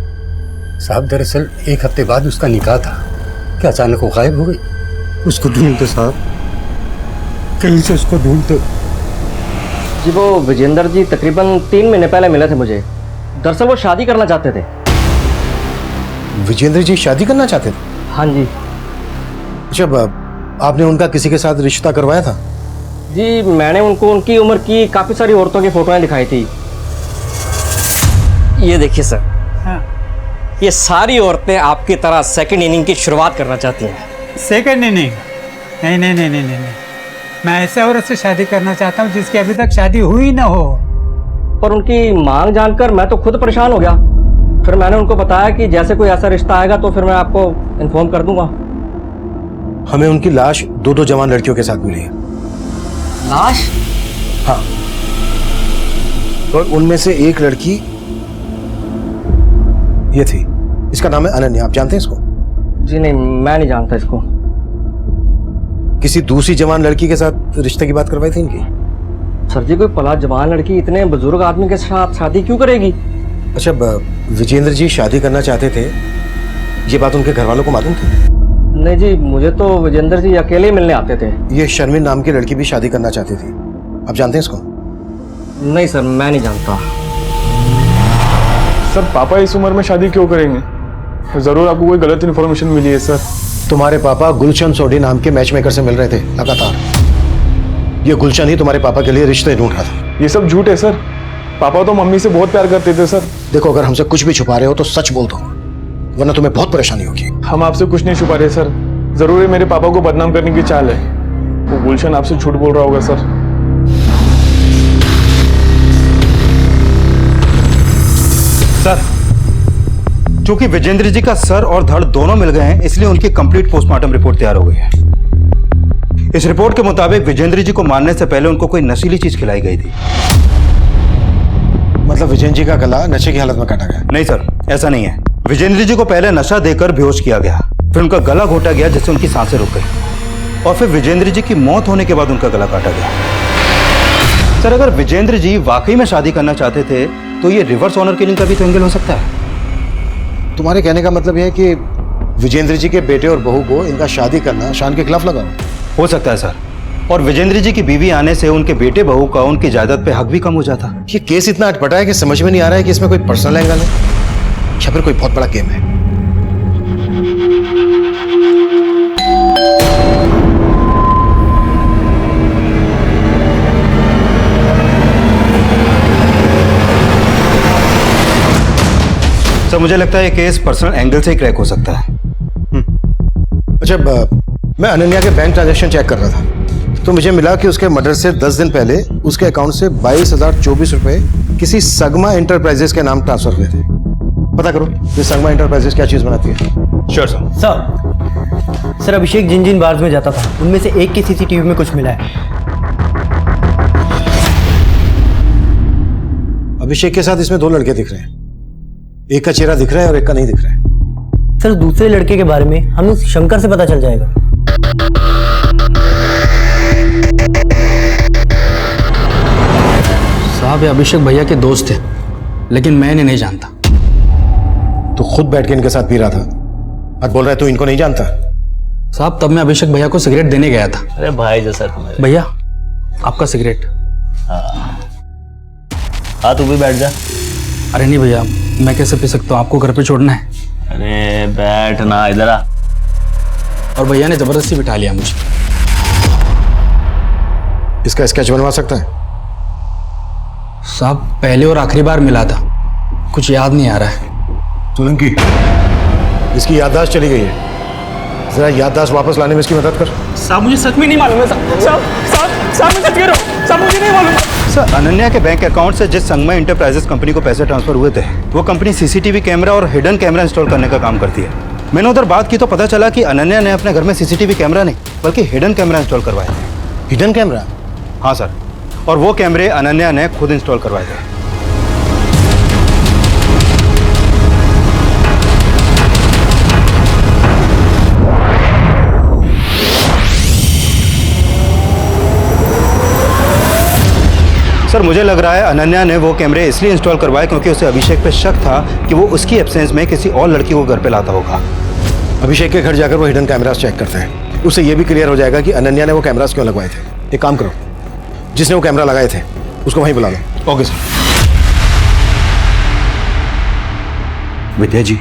साहब दरअसल 1 हफ्ते बाद उसका निकाह था, क्या अचानक वो गायब हो गई? उसको ढूंढते साहब, कहीं से उसको ढूंढते। जी वो विजेंद्र जी तकरीबन 3 महीने पहले मिले थे मुझे। दरअसल वो शादी करना चाहते थे। विजेंद्र जी शादी करना चाहते थे? हाँ जी। अच्छा आपने उनका किसी के साथ रिश्ता करवाया था? जी मैंने उनको उनकी उम्र की काफ़ी सारी औरतों की फोटोएं दिखाई थी। ये देखिए सर, ये सारी औरतें आपकी तरह सेकंड इनिंग की शुरुआत करना चाहती हैं। Second inning? नहीं नहीं नहीं नहीं नहीं, मैं ऐसे औरत से शादी करना चाहता हूँ जिसकी अभी तक शादी हुई ना हो। पर उनकी मांग जानकर मैं तो खुद परेशान हो गया। फिर मैंने उनको बताया कि जैसे कोई ऐसा रिश्ता आएगा तो फिर मैं आपको इन्फॉर्म कर दूंगा। हमें उनकी लाश 2 जवान लड़कियों के साथ मिली है। लाश? हाँ, और उनमें से एक लड़की ये थी। इसका नाम है अनन्या। आप जानते हैं इसको? जी नहीं, मैं नहीं जानता इसको। किसी दूसरी जवान लड़की के साथ रिश्ते की बात करवाई थी इनकी? सर जी कोई पला जवान लड़की इतने बुजुर्ग आदमी के साथ शादी क्यों करेगी? अच्छा विजेंद्र जी शादी करना चाहते थे, ये बात उनके घर वालों को मालूम थी? नहीं जी, मुझे तो विजेंद्र जी अकेले मिलने आते थे। ये शर्मिन नाम की लड़की भी शादी करना चाहती थी। आप जानते हैं इसको? नहीं सर, मैं नहीं जानता। सर पापा इस उम्र में शादी क्यों करेंगे? जरूर आपको कोई गलत इन्फॉर्मेशन मिली है सर। तुम्हारे पापा गुलशन सोडी नाम के मैच मेकर से मिल रहे थे लगातार। ये गुलशन ही तुम्हारे पापा के लिए रिश्ते ढूंढ रहा था। ये सब झूठ है सर। पापा तो मम्मी से बहुत प्यार करते थे सर। देखो अगर हमसे कुछ भी छुपा रहे हो तो सच बोल दो, वरना तुम्हें बहुत परेशानी होगी। हम आपसे कुछ नहीं छुपा रहे सर। जरूर ये मेरे पापा को बदनाम करने की चाल है। वो गुलशन आपसे झूठ बोल रहा होगा सर। सर चूंकि विजेंद्र जी का सर और धड़ दोनों मिल गए हैं, इसलिए उनकी कंप्लीट पोस्टमार्टम रिपोर्ट तैयार हो गई है। इस रिपोर्ट के मुताबिक विजेंद्र जी को मारने से पहले उनको कोई नशीली चीज खिलाई गई थी। मतलब विजेंद्र जी का गला नशे की हालत में काटा गया? नहीं सर, ऐसा नहीं है। विजेंद्र जी को पहले नशा देकर बेहोश किया गया, फिर उनका गला घोटा गया जिससे उनकी सांसें रुक गई, और फिर विजेंद्र जी की मौत होने के बाद उनका गला काटा गया। सर अगर विजेंद्र जी वाकई में शादी करना चाहते थे तो ये रिवर्स ऑनर किलिंग का भी तो एंगल हो सकता है। तुम्हारे कहने का मतलब यह है कि विजेंद्र जी के बेटे और बहू को इनका शादी करना शान के खिलाफ लगा हो सकता है सर, और विजेंद्र जी की बीवी आने से उनके बेटे बहू का उनकी जायदाद पे हक भी कम हो जाता। ये केस इतना अटपटा है कि समझ में नहीं आ रहा है कि इसमें कोई पर्सनल एंगल है या फिर कोई बहुत बड़ा गेम है। सर मुझे लगता है ये केस पर्सनल एंगल से ही क्रैक हो सकता है। अच्छा, मैं अनन्या के बैंक ट्रांजैक्शन चेक कर रहा था तो मुझे मिला कि उसके मर्डर से 10 दिन पहले उसके अकाउंट से 22,024 रुपए किसी सगमा एंटरप्राइजेस के नाम ट्रांसफर हुए थे। पता करो ये सगमा एंटरप्राइजेस क्या चीज बनाती है। Sure sir. सर अभिषेक जिन जिन बार्स में जाता था उनमें से एक की सीसीटीवी में कुछ मिला है। अभिषेक के साथ इसमें 2 लड़के दिख रहे हैं, एक का चेहरा दिख रहा है और एक का नहीं दिख रहा है। सर दूसरे लड़के के बारे में हमें उस शंकर से पता चल जाएगा। साहब ये अभिषेक भैया के दोस्त थे लेकिन मैं इन्हें नहीं जानता। तो खुद बैठ के इनके साथ पी रहा था और बोल रहा है तू इनको नहीं जानता। साहब तब मैं अभिषेक भैया को सिगरेट देने गया था। अरे भाई जैसा तुम्हारे। भैया आपका सिगरेट। हाँ तू भी बैठ जा। अरे नहीं भैया मैं कैसे पी सकता हूँ, आपको घर पे छोड़ना है। अरे बैठ ना, इधर आ। और भैया ने जबरदस्ती बिठा लिया मुझे। इसका स्केच बनवा सकता है? साहब पहले और आखिरी बार मिला था, कुछ याद नहीं आ रहा है। सोलंकी, इसकी याददाश्त चली गई है, जरा याददाश्त वापस लाने में इसकी मदद कर। साहब मुझे सच में नहीं मालूम है साहब मैं सच कह रहा हूँ साहब, मुझे नहीं मालूम। सर अनन्या के बैंक अकाउंट से जिस संगमा एंटरप्राइजेस कंपनी को पैसे ट्रांसफर हुए थे वो कंपनी सीसीटीवी कैमरा और हिडन कैमरा इंस्टॉल करने का काम करती है। मैंने उधर बात की तो पता चला कि अनन्या ने अपने घर में सीसीटीवी कैमरा नहीं बल्कि हिडन कैमरा इंस्टॉल करवाए थे। Hidden camera? हाँ सर, और वो कैमरे अनन्या ने खुद इंस्टॉल करवाए थे। सर मुझे लग रहा है अनन्या ने वो कैमरे इसलिए इंस्टॉल करवाए क्योंकि उसे अभिषेक पे शक था कि वो उसकी एब्सेंस में किसी और लड़की को घर पे लाता होगा। अभिषेक के घर जाकर वो हिडन कैमरास चेक करते हैं, उससे ये भी क्लियर हो जाएगा कि अनन्या ने वो कैमरास क्यों लगवाए थे। एक काम करो, जिसने वो कैमरा लगाए थे उसको वहीं बुला लो। Okay sir. विद्या जी,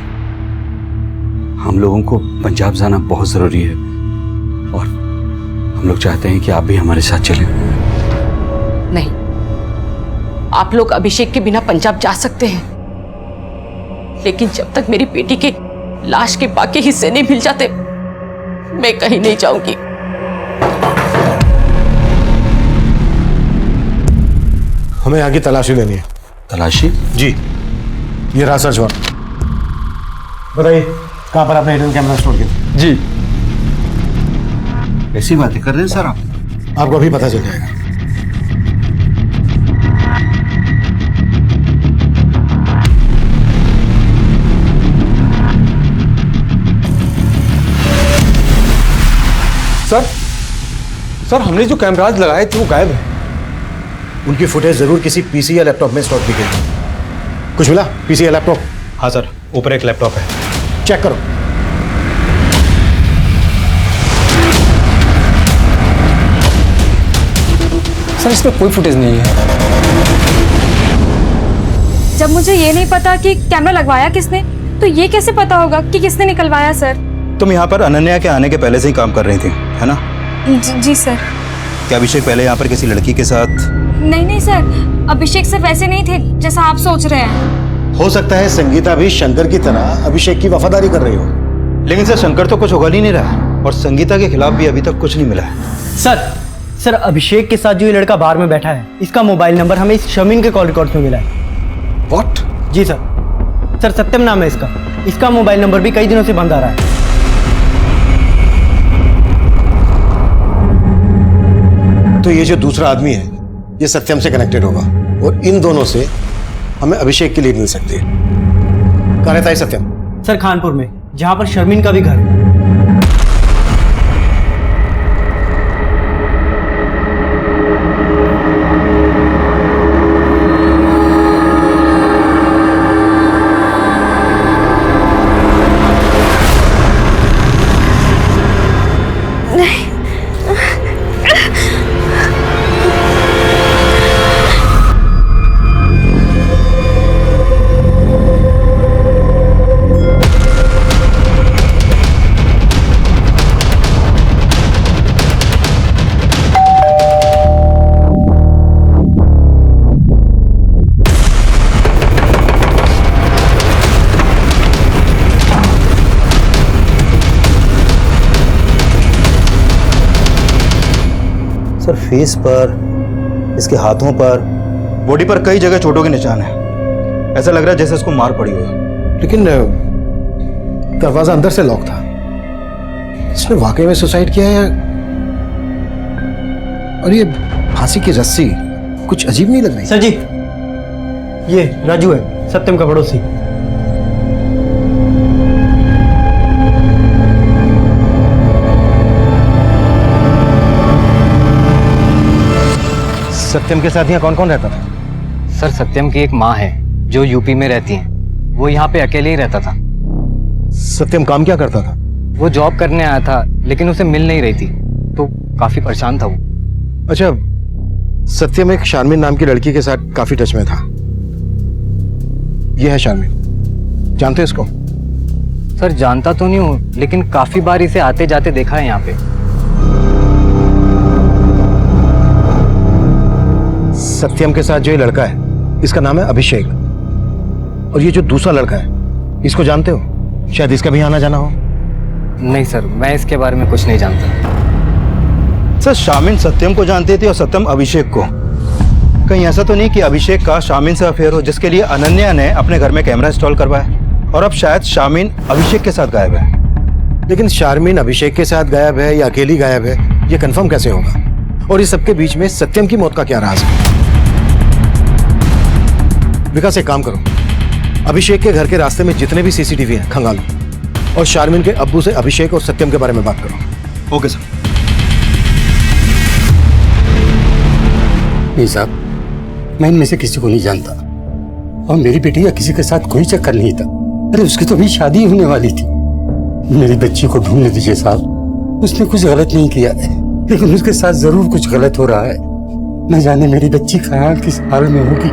हम लोगों को पंजाब जाना बहुत जरूरी है और हम लोग चाहते हैं कि आप भी हमारे साथ चलें। नहीं, आप लोग अभिषेक के बिना पंजाब जा सकते हैं, लेकिन जब तक मेरी बेटी के लाश के बाकी हिस्से नहीं मिल जाते मैं कहीं नहीं जाऊंगी। हमें आगे तलाशी लेनी है। तलाशी? जी, ये रहा सर्च वारंट। बताइए कहां पर आपने हिडन कैमरा स्टोर किया? जी। ऐसी बातें कर रहे हैं सर आप? आपको अभी पता चल जाएगा। सर हमने जो कैमराज लगाए थे वो गायब है। उनकी फुटेज जरूर किसी पीसी या लैपटॉप में स्टोर की गई। कुछ मिला? पीसी या लैपटॉप? हाँ सर, ऊपर एक लैपटॉप है। चेक करो। सर इसमें कोई फुटेज नहीं है। जब मुझे ये नहीं पता कि कैमरा लगवाया किसने, तो ये कैसे पता होगा कि किसने निकलवाया सर? तुम यहाँ पर अनन्या के आने के पहले से ही काम कर रही थी, है ना? जी सर। क्या अभिषेक पहले यहाँ पर किसी लड़की के साथ? नहीं सर, अभिषेक सिर्फ ऐसे नहीं थे जैसा आप सोच रहे हैं। हो सकता है संगीता भी शंकर की तरह अभिषेक की वफादारी कर रही हो। लेकिन सर शंकर तो कुछ उगल ही नहीं रहा और संगीता के खिलाफ भी अभी तक कुछ नहीं मिला है। सर अभिषेक के साथ जो ये लड़का बार में बैठा है, इसका मोबाइल नंबर हमें इस शमीन के कॉल रिकॉर्ड में मिला है। व्हाट? जी सर सत्यम नाम है इसका। इसका मोबाइल नंबर भी कई दिनों से बंद आ रहा है। तो ये जो दूसरा आदमी है ये सत्यम से कनेक्टेड होगा और इन दोनों से हमें अभिषेक की लीड मिल सकती है। कहाँ रहता है सत्यम? सर खानपुर में, जहां पर शर्मीन का भी घर है। सर फेस पर, इसके हाथों पर, बॉडी पर कई जगह चोटों के निशान हैं। ऐसा लग रहा है जैसे इसको मार पड़ी हो। लेकिन दरवाजा अंदर से लॉक था। इसने वाकई में सुसाइड किया है? और ये फांसी की रस्सी कुछ अजीब नहीं लग रही? सर जी, ये राजू है, सत्यम का पड़ोसी। सत्यम के साथ यहाँ कौन कौन रहता था? सर सत्यम की एक माँ है जो यूपी में रहती है, वो यहाँ पे अकेले ही रहता था। सत्यम काम क्या करता था? वो जॉब करने आया था लेकिन उसे मिल नहीं रही थी, तो काफी परेशान था वो। अच्छा, सत्यम एक शारमिन नाम की लड़की के साथ काफी टच में था। यह है शारमिन, जानते हो इसको? सर जानता तो नहीं हूँ, लेकिन काफी बार इसे आते जाते देखा है यहाँ पे। सत्यम के साथ जो ये लड़का है, इसका नाम है अभिषेक। और ये जो दूसरा लड़का है, इसको जानते हो? शायद इसका भी आना जाना हो। नहीं सर, मैं इसके बारे में कुछ नहीं जानता। सर शामिन सत्यम को जानती थी और सत्यम अभिषेक को। कहीं ऐसा तो नहीं कि अभिषेक का शामिन से अफेयर हो, जिसके लिए अनन्या ने अपने घर में कैमरा इंस्टॉल करवाया और अब शायद शामिन अभिषेक के साथ गायब है। लेकिन शारमिन अभिषेक के साथ गायब है या अकेली गायब है, ये कंफर्म कैसे होगा? और इस सबके बीच में सत्यम की मौत का क्या राज है? विकास, एक काम करो, अभिषेक के घर के रास्ते में जितने भी सीसीटीवी हैं खंगालो और शारमिन के अब्बू से अभिषेक और सत्यम के बारे में बात करो। Okay sir. नहीं साहब, मैं इनमें से किसी को नहीं जानता और मेरी बेटी या किसी के साथ कोई चक्कर नहीं था। अरे उसकी तो अभी शादी होने वाली थी। मेरी बच्ची को ढूंढने दीजिए साहब, उसने कुछ गलत नहीं किया है, लेकिन उसके साथ जरूर कुछ गलत हो रहा है। न जाने मेरी बच्ची कहाँ किस हाल में होगी।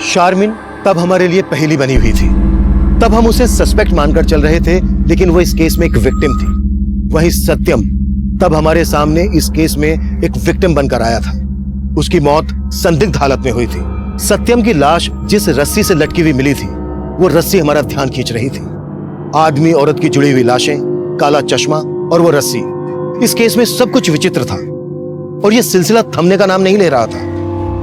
शारमिन तब हमारे लिए पहेली बनी हुई थी। तब हम उसे सस्पेक्ट मानकर चल रहे थे, लेकिन वो इस केस में एक विक्टिम थी। वहीं सत्यम तब हमारे सामने इस केस में एक विक्टिम बनकर आया था। उसकी मौत संदिग्ध हालत में हुई थी। सत्यम की लाश जिस रस्सी से लटकी हुई मिली थी, वो रस्सी हमारा ध्यान खींच रही थी। आदमी औरत की जुड़ी हुई लाशें, काला चश्मा और वो रस्सी, इस केस में सब कुछ विचित्र था और ये सिलसिला थमने का नाम नहीं ले रहा था।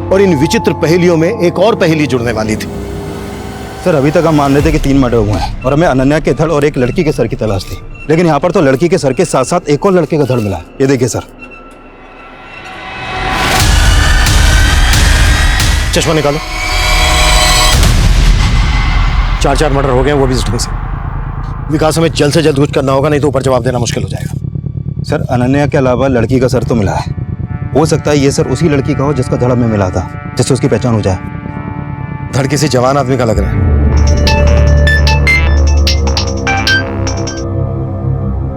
और इन विचित्र पहेलियों में एक और पहेली जुड़ने वाली थी। सर अभी तक हम मान रहे थे कि 3 मर्डर हुए हैं और हमें अनन्या के धड़ और एक लड़की के सर की तलाश थी, लेकिन यहाँ पर तो लड़की के सर के साथ साथ एक और लड़के का धड़ मिला। ये देखिए सर। चश्मा निकालो। 4 मर्डर हो गए, वो भी इस ढंग से। विकास, हमें जल्द से जल्द कुछ करना होगा, नहीं तो ऊपर जवाब देना मुश्किल हो जाएगा। सर अनन्या के अलावा लड़की का सर तो मिला है। हो सकता है ये सर उसी लड़की का हो जिसका धड़ में मिला था, जिससे उसकी पहचान हो जाए। धड़ किसी जवान आदमी का लग रहा है।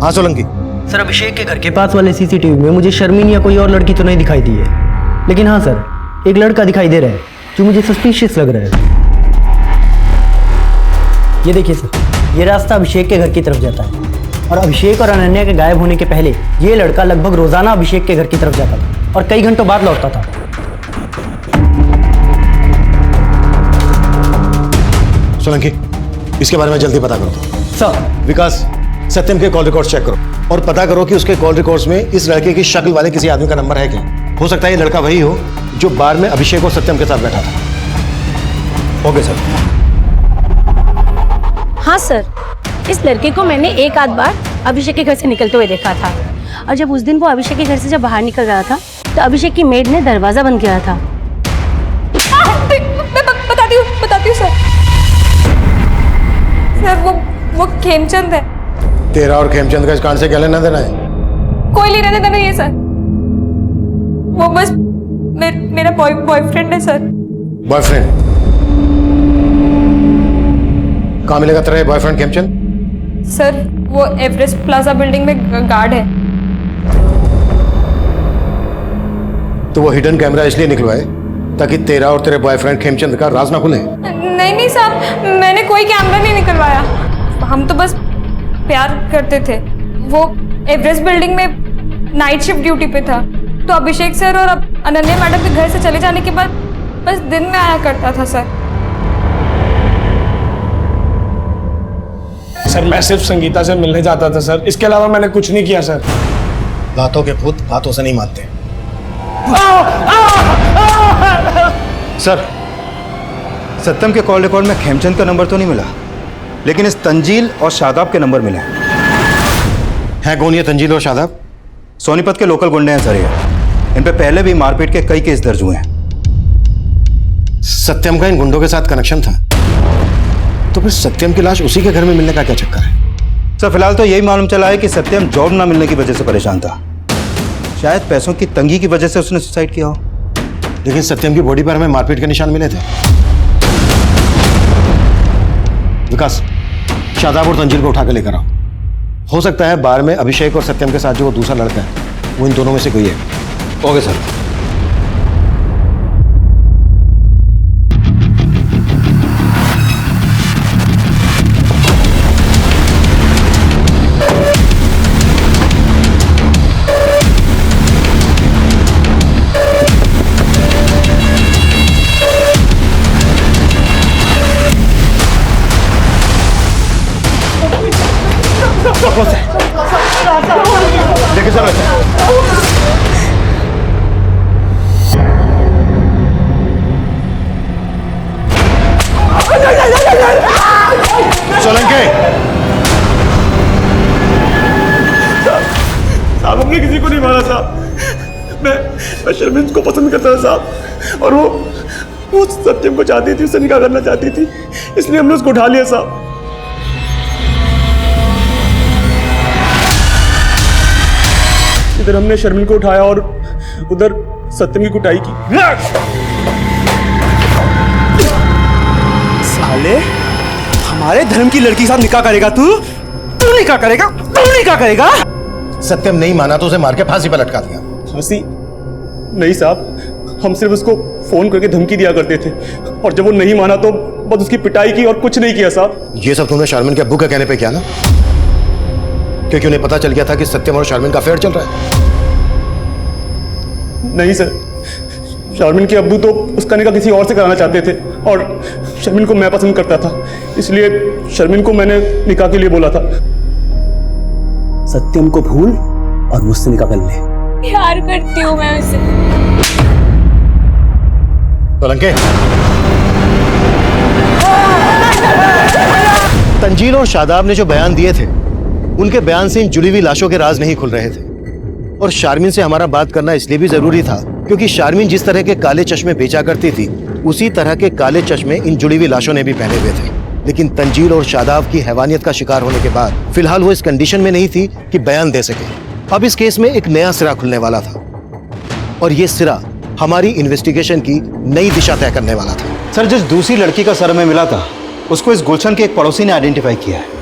हाँ सोलंकी। सर अभिषेक के घर के पास वाले सीसीटीवी में मुझे शर्मिन या कोई और लड़की तो नहीं दिखाई दी है, लेकिन हाँ सर, एक लड़का दिखाई दे रहा है जो मुझे सस्पिशियस लग रहा है। ये देखिए सर, ये रास्ता अभिषेक के घर की तरफ जाता है और अभिषेक और अनन्या के गायब होने के पहले ये लड़का लगभग रोजाना अभिषेक के घर की तरफ जाता था और कई घंटों बाद लौटता था। सोलंकी, इसके बारे में जल्दी पता करो। सर। विकास, सत्यम के कॉल रिकॉर्ड चेक करो और पता करो कि उसके कॉल रिकॉर्ड्स में इस लड़के की शक्ल वाले किसी आदमी का नंबर है क्या। हो सकता है ये लड़का वही हो जो बार में अभिषेक और सत्यम के साथ बैठा था। Okay sir. हाँ सर, इस लड़के को मैंने एक आध बार अभिषेक के घर से निकलते हुए देखा था और जब उस दिन वो अभिषेक के घर से जब बाहर निकल रहा था तो अभिषेक की मेड ने दरवाजा बंद किया था। मैं बताती हूँ सर। वो खेमचंद है। तेरा और खेमचंद का इस कांड से क्या लेना देना है? कोई लेना देना नहीं है सर, वो बस मेरा बॉयफ्रेंड है सर। बॉयफ्रेंड? कहाँ मिलेगा तेरा बॉयफ्रेंड खेमचंद? सर वो एवरेस्ट प्लाजा बिल्डिंग में गार्ड है। तो वो हिडन कैमरा इसलिए निकलवाए ताकि तेरा और तेरे बॉयफ्रेंड खेमचंद का राज ना खुले? नहीं साहब, मैंने कोई कैमरा नहीं निकलवाया, हम तो बस प्यार करते थे। वो एवरेस्ट बिल्डिंग में नाइट शिफ्ट ड्यूटी पे था, तो अभिषेक सर और अनन्या मैडम के घर से चले जाने के बाद बस दिन में आया करता था सर। सर मैं सिर्फ संगीता से मिलने जाता था सर, इसके अलावा मैंने कुछ नहीं किया सर। दांतों के भूत हाथों से नहीं मारते। सर, सत्यम के कॉल रिकॉर्ड में खेमचंद का नंबर तो नहीं मिला, लेकिन इस तंजील और शादाब के नंबर मिले हैं। कौन ये तंजील और शादाब? सोनीपत के लोकल गुंडे हैं सर ये। इन पे पहले भी मारपीट के कई केस दर्ज हुए हैं। सत्यम का इन गुंडों के साथ कनेक्शन था, तो फिर सत्यम की लाश उसी के घर में मिलने का क्या चक्कर है? सर फिलहाल तो यही मालूम चला है कि सत्यम जॉब ना मिलने की वजह से परेशान था। शायद पैसों की तंगी की वजह से उसने सुसाइड किया हो। लेकिन सत्यम की बॉडी पर हमें मारपीट के निशान मिले थे। विकास, शादाब और तंजील को उठा के लेकर आओ। हो सकता है बार में अभिषेक और सत्यम के साथ जो वो दूसरा लड़का है वो इन दोनों में से कोई है। Okay sir. लेके चलो इसे। सोलंके, साहब हमने किसी को नहीं मारा साहब। मैं शर्मिन को पसंद करता था साहब, और वो सत्यम को चाहती थी, उससे निकाह करना चाहती थी, इसलिए हमने उसको उठा लिया साहब। इधर हमने शर्मिन को उठाया और उधर सत्यम की कुटाई की। साले, हमारे धर्म की लड़की के साथ निकाह करेगा तू? तू निकाह करेगा? तू निकाह करेगा? सत्यम नहीं माना तो उसे मार के फांसी पर लटका दिया। फांसी नहीं साहब, हम सिर्फ उसको फोन करके धमकी दिया करते थे, और जब वो नहीं माना तो बस उसकी पिटाई की और कुछ नहीं किया साहब। ये सब तुमने शारमिन के अब्बू के कहने पे किया ना? क्योंकि उन्हें पता चल गया था कि सत्यम और शारमिन का अफेयर चल रहा है। नहीं सर, शारमिन के अब्बू तो उसका निकाह किसी और से कराना चाहते थे, और शर्मिन को मैं पसंद करता था, इसलिए शर्मिन को मैंने निकाह के लिए बोला था। सत्यम को भूल और मुझसे निकाह कर ले। प्यार करती हूँ मैं उसे। सोलंके, तंजील और शादाब ने जो बयान दिए थे उनके बयान से इन जुड़ी हुई लाशों के राज नहीं खुल रहे थे। और शारमिन से हमारा बात करना इसलिए भी जरूरी था क्योंकि शारमिन जिस तरह के काले चश्मे बेचा करती थी उसी तरह के काले चश्मे इन जुड़ी हुई लाशों ने भी पहने हुए थे। लेकिन तंजील और शादाब की हैवानियत का शिकार होने के बाद फिलहाल वो इस कंडीशन में नहीं थी कि बयान दे सके। अब इस केस में एक नया सिरा खुलने वाला था, और ये सिरा हमारी इन्वेस्टिगेशन की नई दिशा तय करने वाला था। सर, जिस दूसरी लड़की का सर हमें मिला था उसको इस गुलशन के एक पड़ोसी ने आइडेंटिफाई किया है।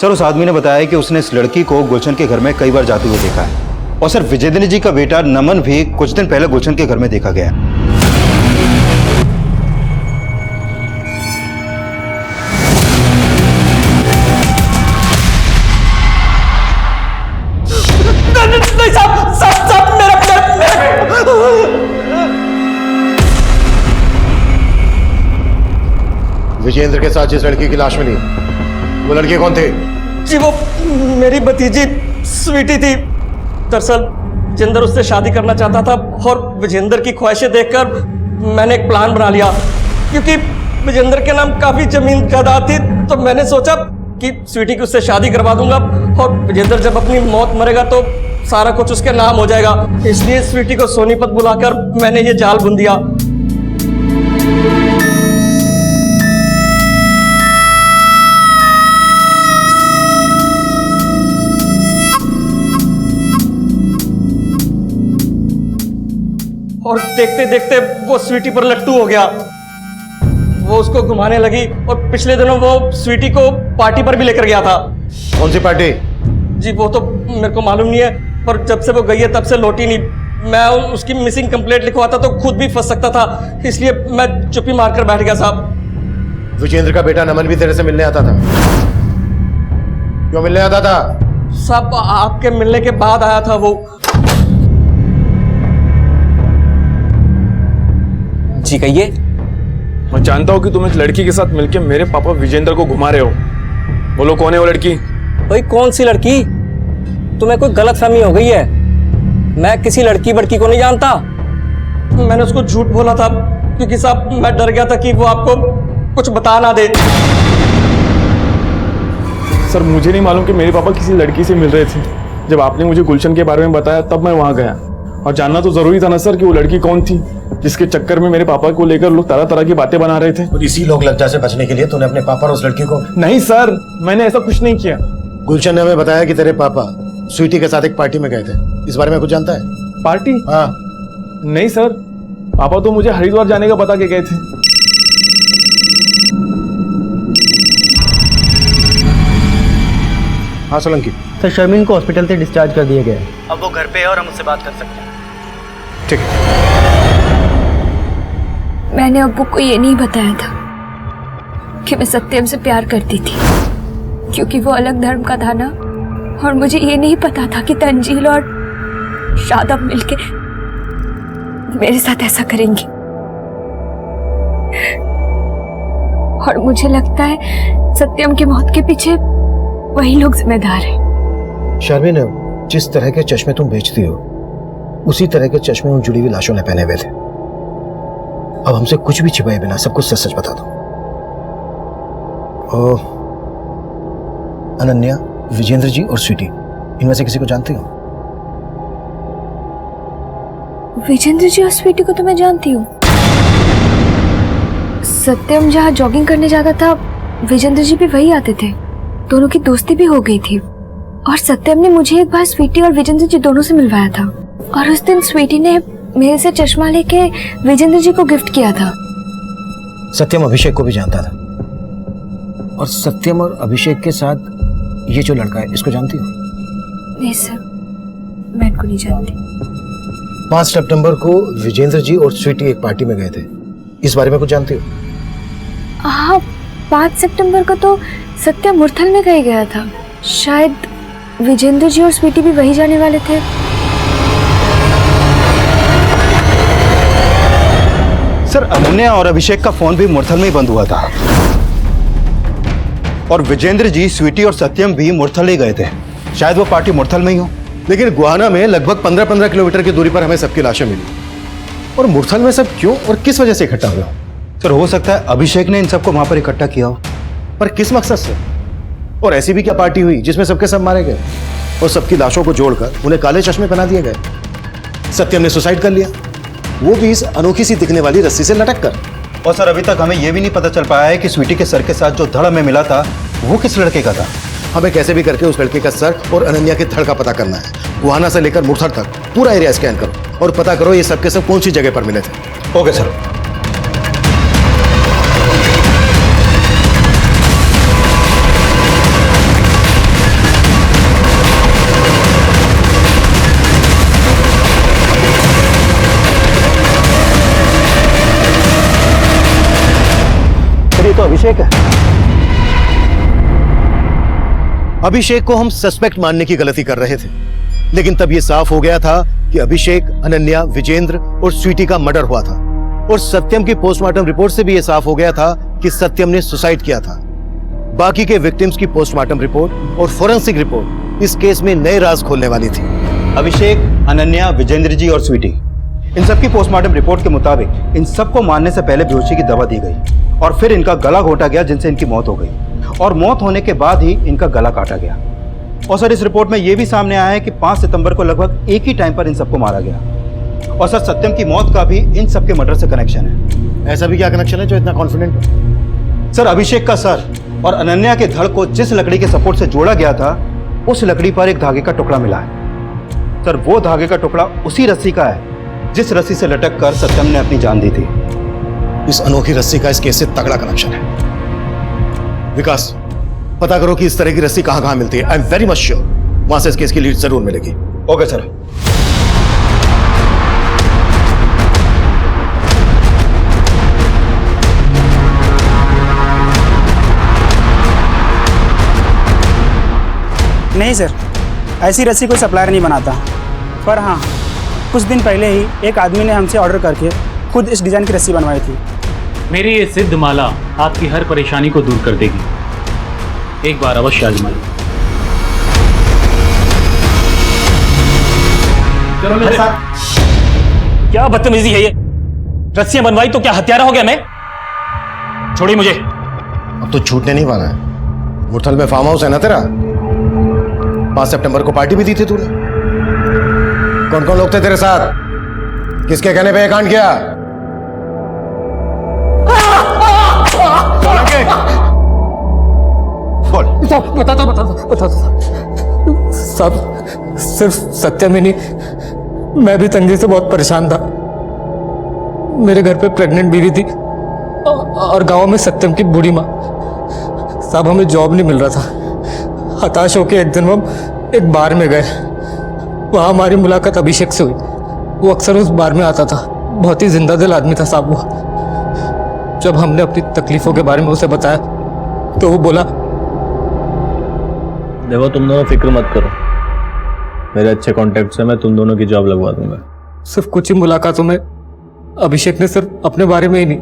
सर, उस आदमी ने बताया कि उसने इस लड़की को गुलशन के घर में कई बार जाते हुए देखा है, और सर विजेंद्र जी का बेटा नमन भी कुछ दिन पहले गुलशन के घर में देखा गया। विजेंद्र के साथ जिस लड़की की लाश मिली वो लड़की कौन थे? जी वो मेरी भतीजी स्वीटी थी। दरअसल विजेंद्र उससे शादी करना चाहता था, और विजेंद्र की ख्वाहिशें देखकर मैंने एक प्लान बना लिया। क्योंकि विजेंद्र के नाम काफी जमीन जायदाद थी, तो मैंने सोचा कि स्वीटी की उससे शादी करवा दूंगा, और विजेंद्र जब अपनी मौत मरेगा तो सारा कुछ उसके नाम हो जाएगा। इसलिए स्वीटी को सोनीपत बुलाकर मैंने ये जाल बुन दिया। और देखते देखते वो स्वीटी पर लट्टू हो गया। वो उसको घुमाने लगी, और पिछले दिनों वो स्वीटी को पार्टी पर भी लेकर गया था। कौन सी पार्टी? जी वो तो मेरे को मालूम नहीं है, पर जब से वो गई है तब से लौटी नहीं। मैं उसकी मिसिंग कंप्लेंट लिखवाता तो खुद भी फंस सकता था, इसलिए मैं चुप्पी मारकर बैठ गया साहब। विजेंद्र का बेटा नमन भी तेरे से मिलने आता था? क्यों मिलने आता था? साहब आपके मिलने के बाद आया था वो। जी कहिए। मैं जानता हूँ कि तुम इस लड़की के साथ मिलकर मेरे पापा विजेंद्र को घुमा रहे हो, बोलो कौन है वो लड़की? भाई कौन सी लड़की? तुम्हें कोई गलतफहमी हो गई है। मैं किसी लड़की बड़की को नहीं जानता। मैंने उसको झूठ बोला था क्योंकि साहब मैं डर गया था कि वो आपको कुछ बता ना दे। सर मुझे नहीं मालूम कि मेरे पापा किसी लड़की से मिल रहे थे। जब आपने मुझे गुलशन के बारे में बताया तब मैं वहां गया, और जानना तो जरूरी था ना सर कि वो लड़की कौन थी जिसके चक्कर में मेरे पापा को लेकर लोग तरह तरह की बातें बना रहे थे। और इसी लोग लज्जा से बचने के लिए तूने अपने पापा और उस लड़की को? नहीं सर, मैंने ऐसा कुछ नहीं किया। गुलशन ने हमें बताया कि तेरे पापा स्वीटी के साथ एक पार्टी में गए थे। इस बारे में कुछ जानता है? पार्टी? हाँ। नहीं सर, पापा तो मुझे हरिद्वार जाने का बता के गए थे। हाँ सोलंकी। सर शर्मीन को हॉस्पिटल से डिस्चार्ज कर दिया गया है। अब वो घर पे है और हम उससे बात कर सकते हैं। ठीक है। मैंने अब्बू को ये नहीं बताया था कि मैं सत्यम से प्यार करती थी, क्योंकि वो अलग धर्म का था ना, और मुझे ये नहीं पता था कि तंजील और शादाब मिलके मेरे साथ ऐसा करेंगी। और मुझे लगता है सत्यम की मौत के पीछे वही लोग जिम्मेदार हैं। शर्मीन, जिस तरह के चश्मे तुम बेचती हो उसी तरह के चश्मे उन जुड़ी हुई लाशों ने पहने हुए थे। अब हमसे कुछ भी छिपाए बिना सब कुछ सच सच बता दो। अनन्या, विजेंद्र जी और स्वीटी, इनमें से किसी को जानती हो? विजेंद्र जी और स्वीटी को तो मैं जानती हूँ। सत्यम जहाँ जॉगिंग करने जाता था विजेंद्र जी भी वही आते थे। दोनों की दोस्ती भी हो गई थी, और सत्यम ने मुझे एक बार स्वीटी और विजेंद्र जी दोनों से मिलवाया था, और उस दिन स्वीटी ने मेरे से चश्मा लेके विजेंद्र जी को गिफ्ट किया था। सत्यम अभिषेक को भी जानता था, और सत्यम और अभिषेक के साथ ये जो लड़का है इसको जानती हो? नहीं सर, मैं इनको नहीं जानती। 5 सितंबर को विजेंद्र जी और स्वीटी एक पार्टी में गए थे। इस बारे में कुछ जानती हो? हाँ, 5 सितंबर को तो सत्यम मुरथल में कहीं गया था। शायद विजेंद्र जी और स्वीटी भी वही जाने वाले थे। सर अनन्या और अभिषेक का फोन भी मुरथल में ही बंद हुआ था, और विजेंद्र जी, स्वीटी और सत्यम भी मुरथल ही गए थे। शायद वो पार्टी मुरथल में ही हो। लेकिन गुहाना में लगभग 15-15 किलोमीटर की दूरी पर हमें सबकी लाशें मिली, और मुरथल में सब क्यों और किस वजह से इकट्ठा हुए? सर हो सकता है अभिषेक ने इन सबको वहां पर इकट्ठा किया हो। पर किस मकसद से? और ऐसी भी क्या पार्टी हुई जिसमें सबके सब मारे गए और सबकी लाशों को जोड़कर उन्हें काले चश्मे पहना दिए गए? सत्यम ने सुसाइड कर लिया, वो भी इस अनोखी सी दिखने वाली रस्सी से लटक कर। और सर अभी तक हमें यह भी नहीं पता चल पाया है कि स्वीटी के सर के साथ जो धड़ हमें मिला था वो किस लड़के का था। हमें कैसे भी करके उस लड़के का सर और अनन्या के धड़ का पता करना है। गुहाना से लेकर मुरथल तक पूरा एरिया स्कैन करो और पता करो ये सबके सब कौन सी जगह पर मिले थे। Okay sir. ये तो अभिषेक है। अभिषेक को हम सस्पेक्ट मानने की गलती कर रहे थे, लेकिन तब ये साफ हो गया था कि अभिषेक, अनन्या, विजेंद्र और स्वीटी का मर्डर हुआ था। और सत्यम की पोस्टमार्टम रिपोर्ट से भी ये साफ हो गया था कि सत्यम ने सुसाइड किया था। बाकी के विक्टिम्स की पोस्टमार्टम रिपोर्ट और फोरेंसिक रिपोर्ट इस केस में नए राज खोलने वाली थी। अभिषेक, अनन्या, विजेंद्र जी और स्वीटी, इन सबकी पोस्टमार्टम रिपोर्ट के मुताबिक इन सबको मारने से पहले बेहोशी की दवा दी गई, और फिर इनका गला घोटा गया जिनसे इनकी मौत हो गई, और मौत होने के बाद ही इनका गला काटा गया। और सर इस रिपोर्ट में यह भी सामने आया है कि 5 सितंबर को लगभग एक ही टाइम पर इन सबको मारा गया। और सर सत्यम की मौत का भी इन सबके मर्डर से कनेक्शन है। ऐसा भी क्या कनेक्शन है जो इतना कॉन्फिडेंट हो? सर अभिषेक का सर और अनन्या के धड़ को जिस लकड़ी के सपोर्ट से जोड़ा गया था उस लकड़ी पर एक धागे का टुकड़ा मिला है। सर वो धागे का टुकड़ा उसी रस्सी का है जिस रस्सी से लटक कर सत्यम ने अपनी जान दी थी। इस अनोखी रस्सी का इस केस से तगड़ा कनेक्शन है। विकास, पता करो कि इस तरह की रस्सी कहां कहां मिलती है। I am very much sure वहां से इस केस की लीड जरूर मिलेगी। Okay sir. नहीं सर, ऐसी रस्सी कोई सप्लायर नहीं बनाता। पर हाँ, कुछ दिन पहले ही एक आदमी ने हमसे ऑर्डर करके खुद इस डिज़ाइन की रस्सी बनवाई थी। मेरी ये सिद्ध माला आपकी हर परेशानी को दूर कर देगी। एक बार अवश्य आजमाइए। चलो मेरे साथ। क्या बदतमीजी है ये? रस्सियां बनवाई तो क्या हत्यारा हो गया मैं? छोड़िए मुझे। अब तो छूटने नहीं वाला है। मुरथल में फार्म हाउस है ना तेरा? 5 सितंबर को पार्टी भी दी थी तूने। कौन कौन लोग थे तेरे साथ? किसके कहने पे ये कांड किया? बता दो सब सिर्फ सत्यम ही नहीं, मैं भी तंगी से बहुत परेशान था। मेरे घर पे प्रेग्नेंट बीवी थी और गांव में सत्यम की बूढ़ी माँ। साहब हमें जॉब नहीं मिल रहा था। हताश होकर एक दिन हम एक बार में गए। वहाँ हमारी मुलाकात अभिषेक से हुई। वो अक्सर उस बार में आता था। बहुत ही जिंदा दिल आदमी था साहब वो। जब हमने अपनी तकलीफों के बारे में उसे बताया तो वो बोला, देखो तुम दोनों फिक्र मत करो, मेरे अच्छे कॉन्टेक्ट से मैं तुम दोनों की जॉब लगवा दूंगा। सिर्फ कुछ ही मुलाकातों में अभिषेक ने सिर्फ अपने बारे में ही नहीं,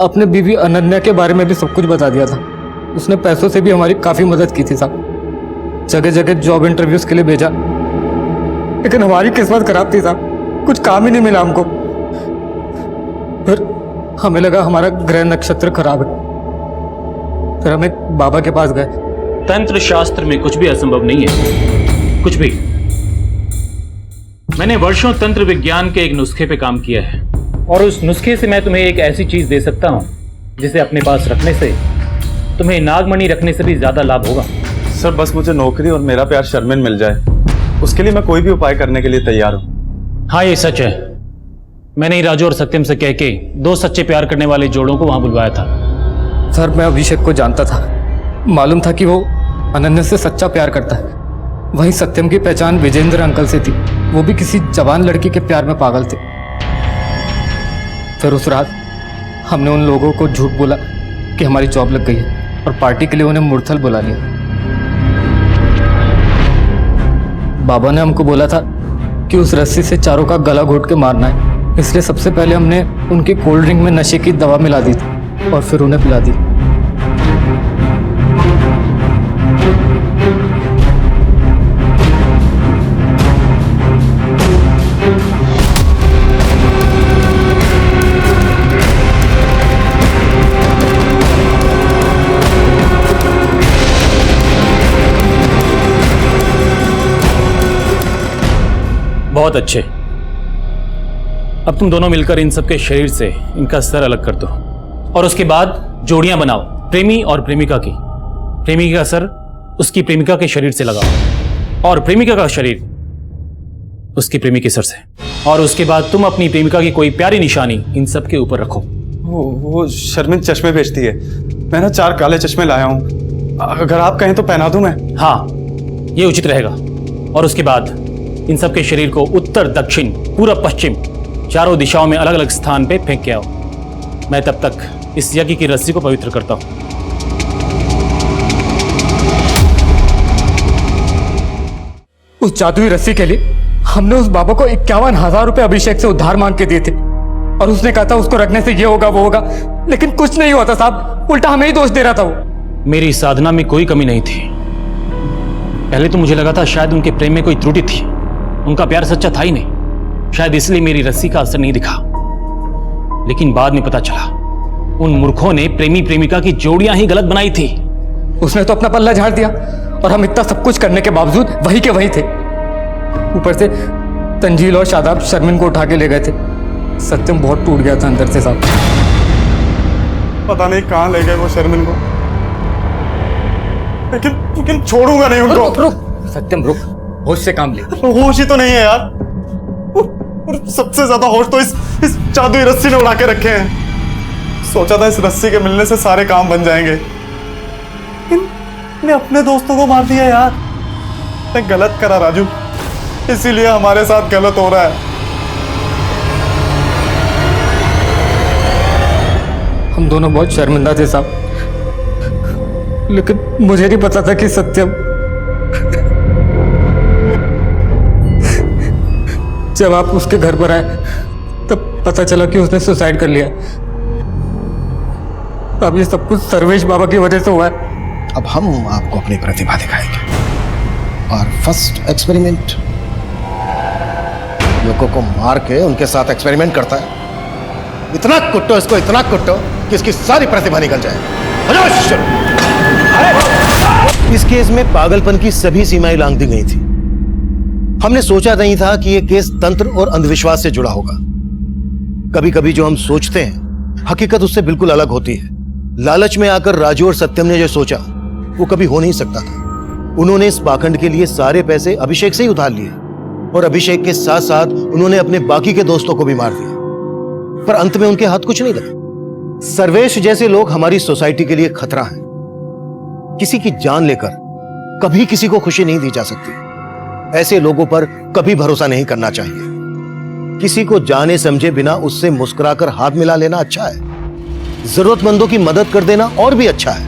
अपने बीवी अनन्या के बारे में भी सब कुछ बता दिया था। उसने पैसों से भी हमारी काफी मदद की थी साहब। जगह जगह जॉब इंटरव्यूज के लिए भेजा, लेकिन हमारी किस्मत खराब थी साहब, कुछ काम ही नहीं मिला हमको। फिर हमें लगा हमारा ग्रह नक्षत्र खराब है। फिर हम एक बाबा के पास गए। तंत्र शास्त्र में कुछ भी असंभव नहीं है, कुछ भी। मैंने वर्षों तंत्र विज्ञान के एक नुस्खे पे काम किया है और उस नुस्खे से मैं तुम्हें एक ऐसी चीज दे सकता हूं जिसे अपने पास रखने से तुम्हें नागमणि रखने से भी ज्यादा लाभ होगा। सर बस मुझे नौकरी और मेरा प्यार शर्मिन मिल जाए, उसके लिए मैं कोई भी उपाय करने के लिए तैयार हूँ। हाँ ये सच है। मैंने ही राजू और सत्यम से कह के 2 सच्चे प्यार करने वाले जोड़ों को वहां बुलवाया था। सर मैं अभिषेक को जानता था, मालूम था कि वो अनन्या से सच्चा प्यार करता है। वहीं सत्यम की पहचान विजेंद्र अंकल से थी, वो भी किसी जवान लड़की के प्यार में पागल थे। फिर उस रात हमने उन लोगों को झूठ बोला कि हमारी जॉब लग गई है और पार्टी के लिए उन्हें मुरथल बुला लिया। बाबा ने हमको बोला था कि उस रस्सी से चारों का गला घोट के मारना है, इसलिए सबसे पहले हमने उनकी कोल्ड ड्रिंक में नशे की दवा मिला दी थी और फिर उन्हें पिला दी। बहुत अच्छे। अब तुम दोनों मिलकर इन सबके शरीर से इनका सर अलग कर दो और उसके बाद जोड़ियां बनाओ, प्रेमी और प्रेमिका की। प्रेमी का सर उसकी प्रेमिका के शरीर से लगाओ और प्रेमिका का शरीर उसकी प्रेमी के सर से, और उसके बाद तुम अपनी प्रेमिका की कोई प्यारी निशानी इन सब के ऊपर रखो। वो शर्मिन चश्मे बेचती है, मैं ना 4 काले चश्मे लाया हूँ, अगर आप कहें तो पहना दूं मैं? हाँ ये उचित रहेगा। और उसके बाद इन सब के शरीर को उत्तर, दक्षिण, पूरब, पश्चिम चारों दिशाओं में अलग अलग स्थान पे फेंक के आओ। मैं तब तक इस यज्ञ की रस्सी को पवित्र करता हूं। उस जादुई रस्सी के लिए हमने उस बाबा को 51,000 रुपए अभिषेक से उधार मांग के दिए थे और उसने कहा था उसको रखने से ये होगा वो होगा, लेकिन कुछ नहीं हुआ था साहब, उल्टा हमें ही दोष दे रहा था वो। मेरी साधना में कोई कमी नहीं थी। पहले तो मुझे लगा था शायद उनके प्रेम में कोई त्रुटि थी, उनका प्यार सच्चा था ही नहीं, शायद इसलिए मेरी रस्सी का असर नहीं दिखा। लेकिन बाद में पता चला उन मूर्खों ने प्रेमी प्रेमिका की जोड़ियां ही गलत बनाई थी। उसने तो अपना पल्ला झाड़ दिया और हम इतना सब कुछ करने के बावजूद वही के वही थे। ऊपर से तंजील और शादाब शर्मिन को उठा के ले गए थे। सत्यम बहुत टूट गया था अंदर से साहब। पता नहीं कहाँ ले गए वो शर्मिन को, लेकिन छोड़ूंगा नहीं उनको। रुक सत्यम रुक, होश से काम ले। होश ही तो नहीं है यार, और सबसे ज्यादा होश तो इस जादुई रस्सी ने उड़ा के रखे हैं। सोचा था इस रस्सी के मिलने से सारे काम बन जाएंगे, लेकिन अपने दोस्तों को मार दिया यार। मैं गलत करा राजू, इसीलिए हमारे साथ गलत हो रहा है। हम दोनों बहुत शर्मिंदा थे साहब, लेकिन मुझे नहीं पता था कि सत्यम। जब आप उसके घर पर आए तब पता चला कि उसने सुसाइड कर लिया। अब ये सब कुछ सर्वेश बाबा की वजह से हुआ है। अब हम आपको अपनी प्रतिभा दिखाएंगे। और फर्स्ट एक्सपेरिमेंट, लोगों को मार के उनके साथ एक्सपेरिमेंट करता है। इतना कुट्टो इसको, इतना कुट्टो कि इसकी सारी प्रतिभा निकल जाए। इस केस में पागलपन की सभी सीमाएं लांघ दी गई थी। हमने सोचा नहीं था कि यह केस तंत्र और अंधविश्वास से जुड़ा होगा। कभी कभी जो हम सोचते हैं हकीकत उससे बिल्कुल अलग होती है। लालच में आकर राजू और सत्यम ने जो सोचा वो कभी हो नहीं सकता था। उन्होंने इस पाखंड के लिए सारे पैसे अभिषेक से ही उधार लिए और अभिषेक के साथ साथ उन्होंने अपने बाकी के दोस्तों को भी मार दिया, पर अंत में उनके हाथ कुछ नहीं लगे। सर्वेश जैसे लोग हमारी सोसाइटी के लिए खतरा हैं। किसी की जान लेकर कभी किसी को खुशी नहीं दी जा सकती। ऐसे लोगों पर कभी भरोसा नहीं करना चाहिए। किसी को जाने समझे बिना उससे मुस्कुराकर हाथ मिला लेना अच्छा है, जरूरतमंदों की मदद कर देना और भी अच्छा है,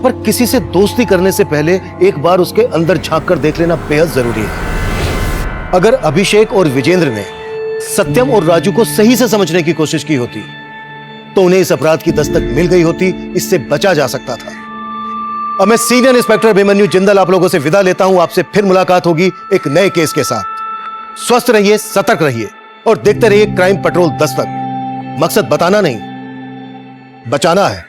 पर किसी से दोस्ती करने से पहले एक बार उसके अंदर झांक कर देख लेना बेहद जरूरी है। अगर अभिषेक और विजेंद्र ने सत्यम और राजू को सही से समझने की कोशिश की होती तो उन्हें इस अपराध की दस्तक मिल गई होती, इससे बचा जा सकता था। अब मैं सीनियर इंस्पेक्टर अभिमन्यु जिंदल आप लोगों से विदा लेता हूं। आपसे फिर मुलाकात होगी एक नए केस के साथ। स्वस्थ रहिए, सतर्क रहिए और देखते रहिए क्राइम पेट्रोल दस्तक। मकसद बताना नहीं, बचाना है।